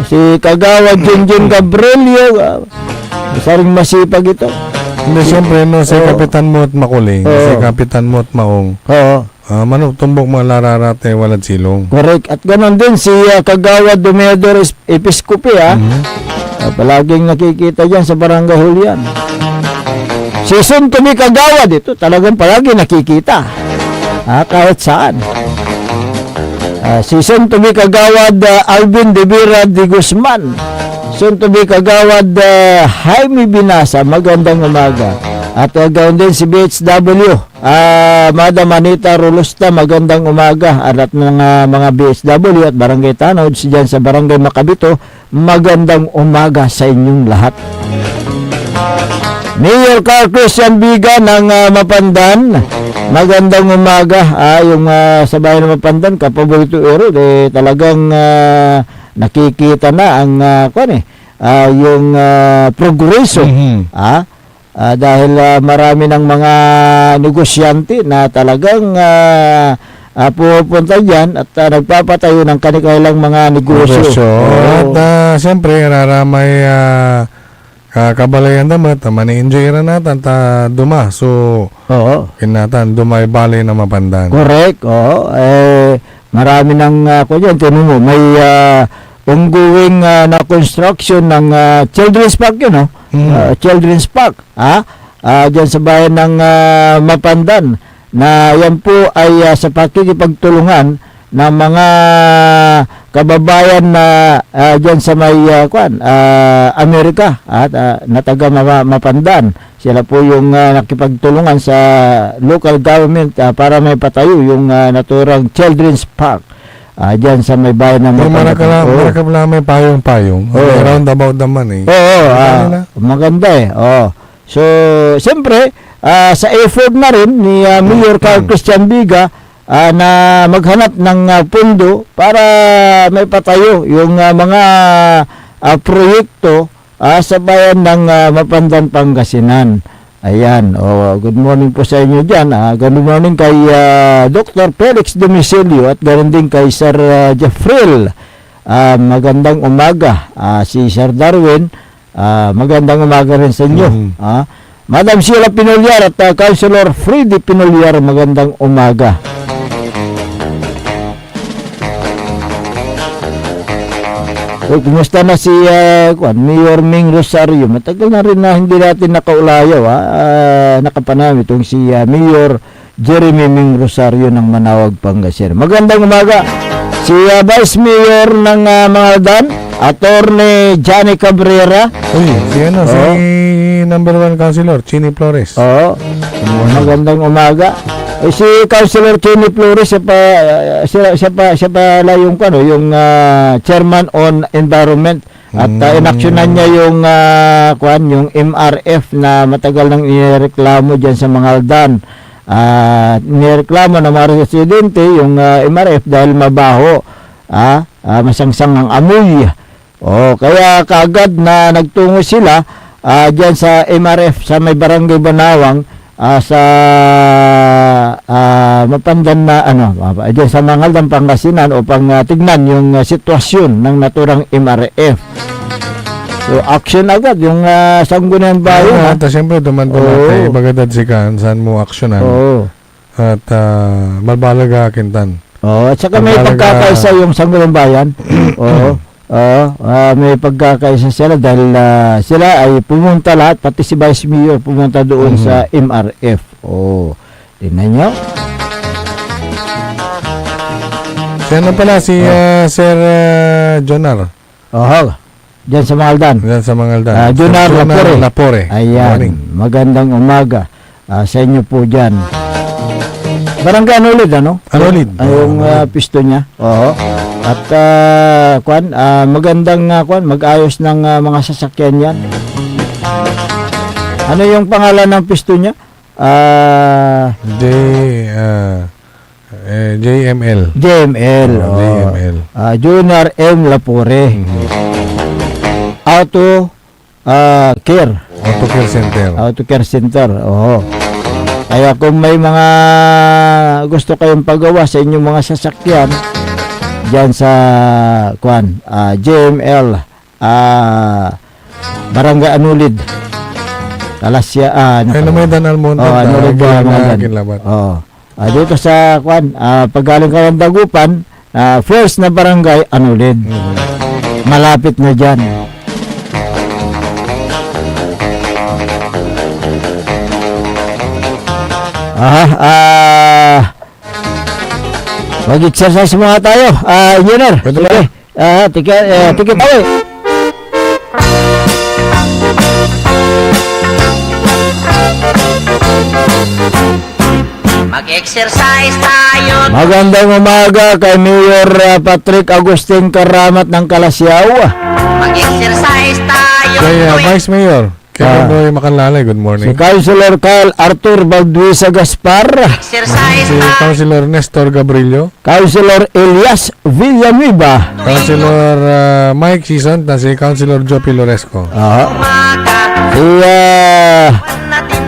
Si Kagawad Junjun Gabrielio, saring masipag ito. Hindi, siyempre, si Kapitan Mot Makuling, si Kapitan Mot Maong, tumbok mga lararate, walad silong. Correct. At ganoon din si Kagawad Dumedor Episcopi, palaging nakikita dyan sa Barangay Julian. Si Son Tumi Kagawad, ito talagang palagi nakikita, kahit saan. Si Son Tumi Kagawad Alvin De Vera de Guzman, Son Tumi Kagawad Jaime Binasa, magandang umaga. At gawin din si BHW, Madam Anita Rolosta, magandang umaga. At mga BHW at Barangay Tanaw dyan sa Barangay Macabito, magandang umaga sa inyong lahat. Mayor Carl Christian Biga ng Mapandan, magandang umaga. Yung sa bayan ng Mapandan, kapaborito ero, talagang nakikita na ang yung progreso. Dahil marami ng mga negosyante na talagang pupunta dyan at nagpapatayo ng kanilang mga negosyo. At siyempre, raramay kabalayan damat, mani-enjoy na natin duma. So, kinatan, dumay bali na Mapandan. Correct. Marami ng tinan mo, may ongoing na construction ng Children's Park yun, Children's Park, dyan sa bayan ng Mapandan, na yan po ay sa pakikipagtulungan ng mga kababayan na dyan sa may Amerika at na taga Mapandan. Sila po yung nakipagtulungan sa local government para may patayo yung naturang Children's Park dyan sa may bayan ng Mapandan. Marakabla may payong-payong. Roundabout naman maganda So, siyempre, sa effort na rin ni Mayor Carl Christian Biga na maghanap ng pundo para may patayo yung mga proyekto sa bayan ng Mapandan, Pangasinan. Ayan, good morning po sa inyo dyan. Good morning kay Dr. Felix Domicilio at ganoon din kay Sir Jeffrey magandang umaga. Si Sir Darwin, magandang umaga rin sa inyo. Madam Sheila Pinolyar at Councilor Freddy Pinolyar, magandang umaga. Kumusta na si Mayor Ming Rosario? Matagal na rin na hindi natin nakaulayaw. Nakapanam itong si Mayor Jeremy Ming Rosario ng Manawag, Pangasinan. Magandang umaga. Si Vice Mayor ng Mangaldan, Attorney Johnny Cabrera. Uy, si number 1 Councilor, Chini Flores. Oo. Magandang umaga. Si Councilor Chini Flores, siya pa yung Chairman on Environment at inaksyonan niya yung MRF na matagal nang inireklamo diyan sa Mangaldan. Nireklamo ng mga residente yung MRF dahil mabaho, masangsang ang amoy. Kaya kaagad na nagtungo sila diyan sa MRF sa may Barangay Banawang, sa Mapandan na diyan sa Mangaldan, Pangasinan, upang tignan yung sitwasyon ng naturang MRF. So action agad yung Sangguniang Bayan. At siyempre dumanto natin bagadad si Kan saan mo aksyonan. At malbalaga kintan. At saka may pagkakaisa yung Sangguniang Bayan. May pagkakaisa sila dahil sila ay pumunta lahat, pati si Vice Mayor pumunta doon sa MRF. Tingnan nyo. Siya na pala si Sir Jonar. Diyan sa Mangaldan. Diyan sa Mangaldan. Jonar Lapore. Ayan, magandang umaga sa inyo po dyan. Barangay Anolid, Anolid. Yung pisto niya. At magandang mag-ayos ng mga sasakyan yan. Ano yung pangalan ng pisto niya? JML. JML. JML. Junior M. Lapore. Auto Care. Auto Care Center. Auto Care Center. Kaya kung may mga gusto kayong pagawa sa inyong mga sasakyan diyan sa JML, Barangay Anolid, Talasya, Medan Almonte. Anolid, Mangaldan. Dito sa paggaling ka ng Dagupan, first na Barangay Anolid. Malapit na diyan. Mag-exercise mga tayo. Engineer. Sige. Tikit away. Mag-exercise tayo. Magandang umaga kay Mayor Patrick Agustin Karamat ng Kalasyaw. Mag-exercise tayo. Kay Vice Mayor Kevin Boy Macanlalay, good morning. Si Councilor Kyle Arthur Balduisa Gaspar. Exercise Si Councilor Nestor Gabrillo. Councilor Elias Villanueva. Councilor Mike Sison. Na si Councilor Jopi Loresco. Si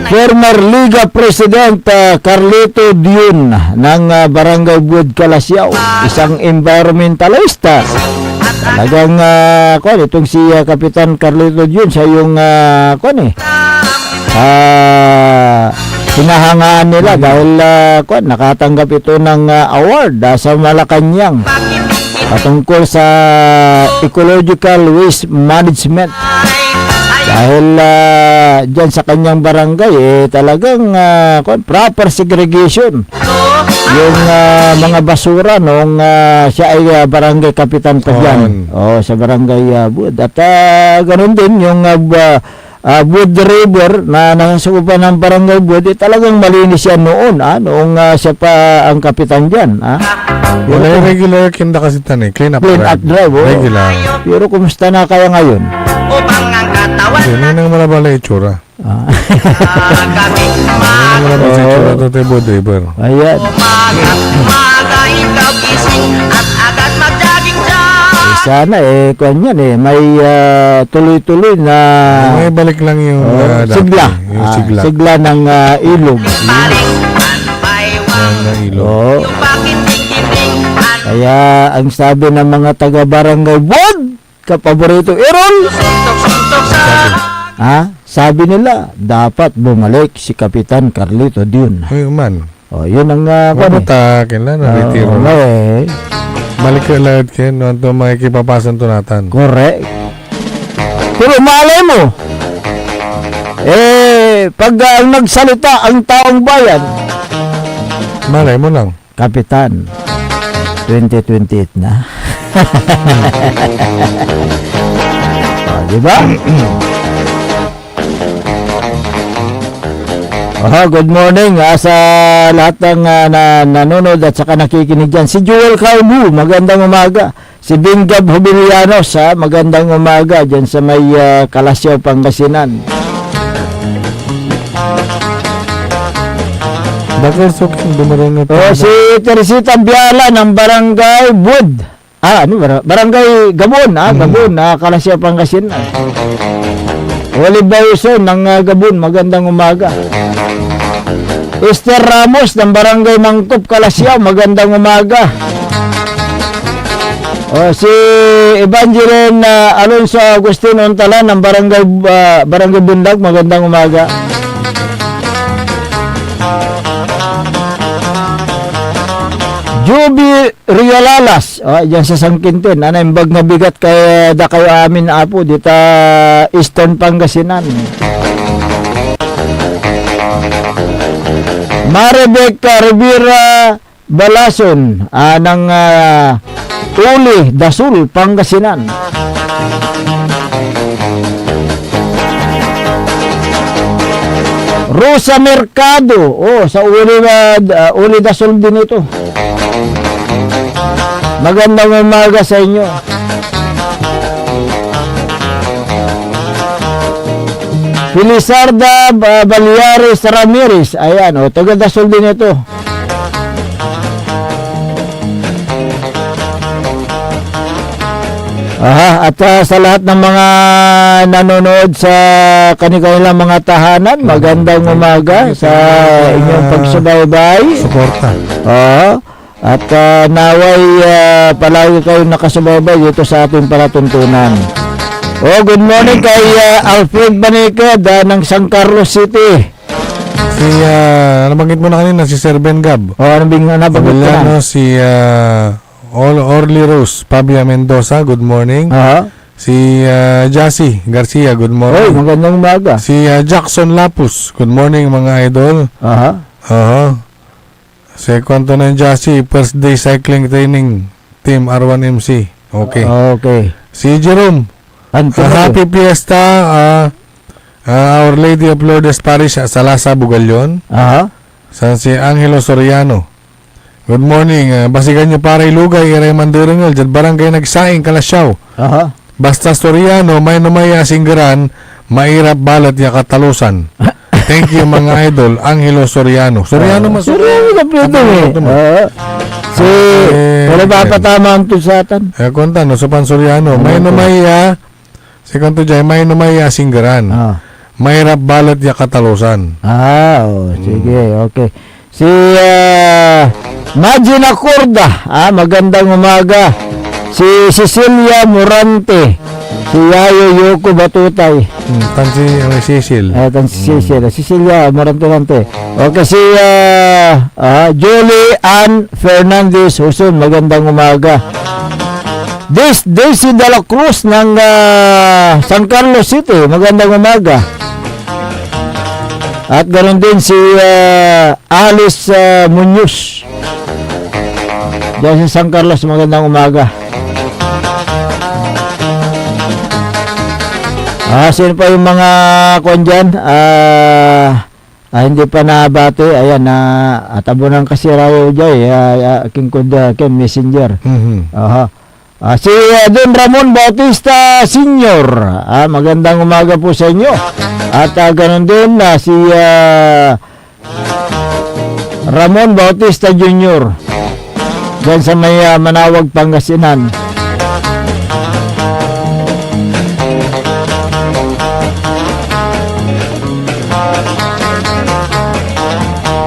former Liga President Carlito Dion ng Barangay Buod Kalasyaw, isang environmentalista. Talagang itong si Kapitan Carlito Dion, siya yung hinahangaan nila dahil nakatanggap ito ng award sa Malacanang patungkol sa ecological waste management. Dahil dyan sa kanyang barangay talagang proper segregation yung mga basura nung siya ay barangay kapitan pa dyan sa barangay Bud. At ganun din yung Bud River na nasasupan ng barangay Bud, talagang malinis yan noon noong siya pa ang kapitan dyan. Wala yung regular kinda kasi clean up drive. Regular. Pero kumusta na kaya ngayon? Hindi nang malabala yung itsura. Malabala yung itsura ito tayo Bud River. Ayan. Sana may tuloy-tuloy na may balik lang yung sigla ng ilog. Ng ilog. Kaya ang sabi ng mga taga-barangay, wag kapaborito Errol. Sabi nila, dapat bumalik si Kapitan Carlito Dion. Ay, man. Yun ang Pamutakin lang, naritiro na. eh. Balik ka lahat kayo, no? Ito makikipapasan to natin. Correct. Pero malay mo, pag nagsalita ang taong bayan, Malay mo lang. Kapitan, 2028 na. Diba? Good morning sa lahat ng nanonood at saka nakikinig dyan. Si Joel Carbu, magandang umaga. Si Bingab Jubilianos, magandang umaga dyan sa may Kalasyaw, Pangasinan. Bakit suking dumaring na Si Teresita Biala ng Barangay Bud. Barangay Gabon, Gabon, Kalasyaw, Pangasinan. Oliver Wilson ng Gabon, magandang umaga. Esther Ramos ng Barangay Mangkop, Kalasyaw, magandang umaga. Si Evangeline Alonso Agustin Ontala ng Barangay Bundag, magandang umaga. Juby Rialalas, dyan sa Sangkintin, imbag na bigat kay kayo amin apo dito Eastern Pangasinan. Marebek Rivera Balason ng Uli, Dasul, Pangasinan. Rosa Mercado, sa Uli Dasul din ito. Magandang umaga sa inyo. Felizarda Baliares Ramirez, ayan, taga Dasul din ito. At sa lahat ng mga nanonood sa kanilang mga tahanan, magandang umaga sa inyong pagsubaybay. Suporta. At naway palagi kayo nakasubaybay dito sa ating palatuntunan. Good morning kay Alfred Banicad ng San Carlos City. Si, nabanggit mo na kanina, si Sir Ben Gab. Nabanggit ko na. Si Orly Rose, Pabia Mendoza, good morning. Si Jassy Garcia, good morning. Magandang umaga. Si Jackson Lapus, good morning mga idol. Si kwento ng Jassy, first day cycling training, Team R1MC. Okay. Si Jerome, happy fiesta, Our Lady of Lourdes Parish sa Lasa, Bugalyon. Si Angelo Soriano, good morning. Basigan nyo para ilugay, Iray Manduringol, dyan barangay Nagsaing, Kalasyaw. Basta Soriano, may singgaran, mairap balat ya katalusan. Thank you mga idol, Angelo Soriano. Soriano wala ba patama ang tusatan? Kunta, no, Sopan Soriano, may si Kunto Jay, may singgaran. Mairap balat ya katalusan. Sige, okay. Si Magina Corda, magandang umaga. Si Cecilia Morante, si Yayo Yoko Batutay. Tansi Cecil. Cecilia Morante. Okay, si Julie Ann Fernandez Huson, magandang umaga. Daisy de la Cruz ng San Carlos City, magandang umaga. At ganoon din si Alice Munoz diyan sa San Carlos, magandang umaga. Sino pa yung mga kon dyan? Hindi pa nabati. Ayan, atabunan kasi raw dyan. King Kuda, King Messenger. Si Don Ramon Bautista Sr. Magandang umaga po sa inyo. At ganoon din si Ramon Bautista Jr. Diyan sa may Manawag, Pangasinan.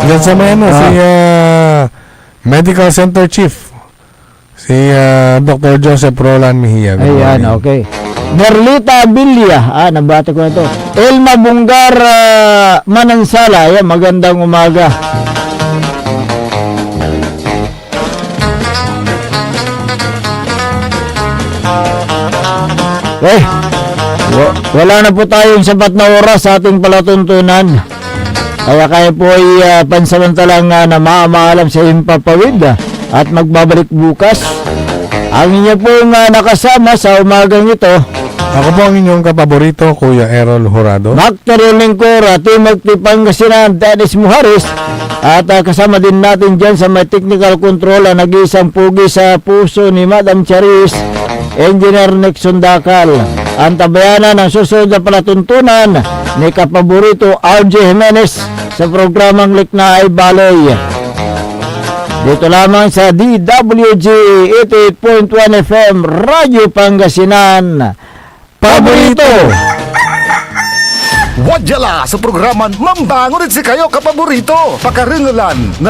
Diyan sa may si Medical Center Chief, Si Dr. Joseph Roland Mejia. Good Ayan, morning. okay. Merlita Bilya, nabati ko na to. Elma Bungar Manansala, ayan, magandang umaga. Okay, wala na po tayong sapat na oras sa ating palatuntunan. Kaya kayo po ay pansamantalang na maamaalam sa Himpapawid at magbabalik bukas. Ang inyo pong nakasama sa umagang ito, Ako po ang inyong kapaborito, Kuya Errol Jurado. Mactoril Lingcora, Timothy Pangasinan, Dennis Muharis, at kasama din natin dyan sa may technical control ang nag-iisang pugi sa puso ni Madam Charis, Engineer Nixon Dakal. Ang tabayanan ng susunod na palatuntunan ni kapaborito RJ Jimenez sa programang Liknaay Baloy. Dito lamang sa DWG 88.1 FM, Radyo Pangasinan. Paborito! Wadyala sa programan Mambangon si kayo kapaborito. Pakaringalan na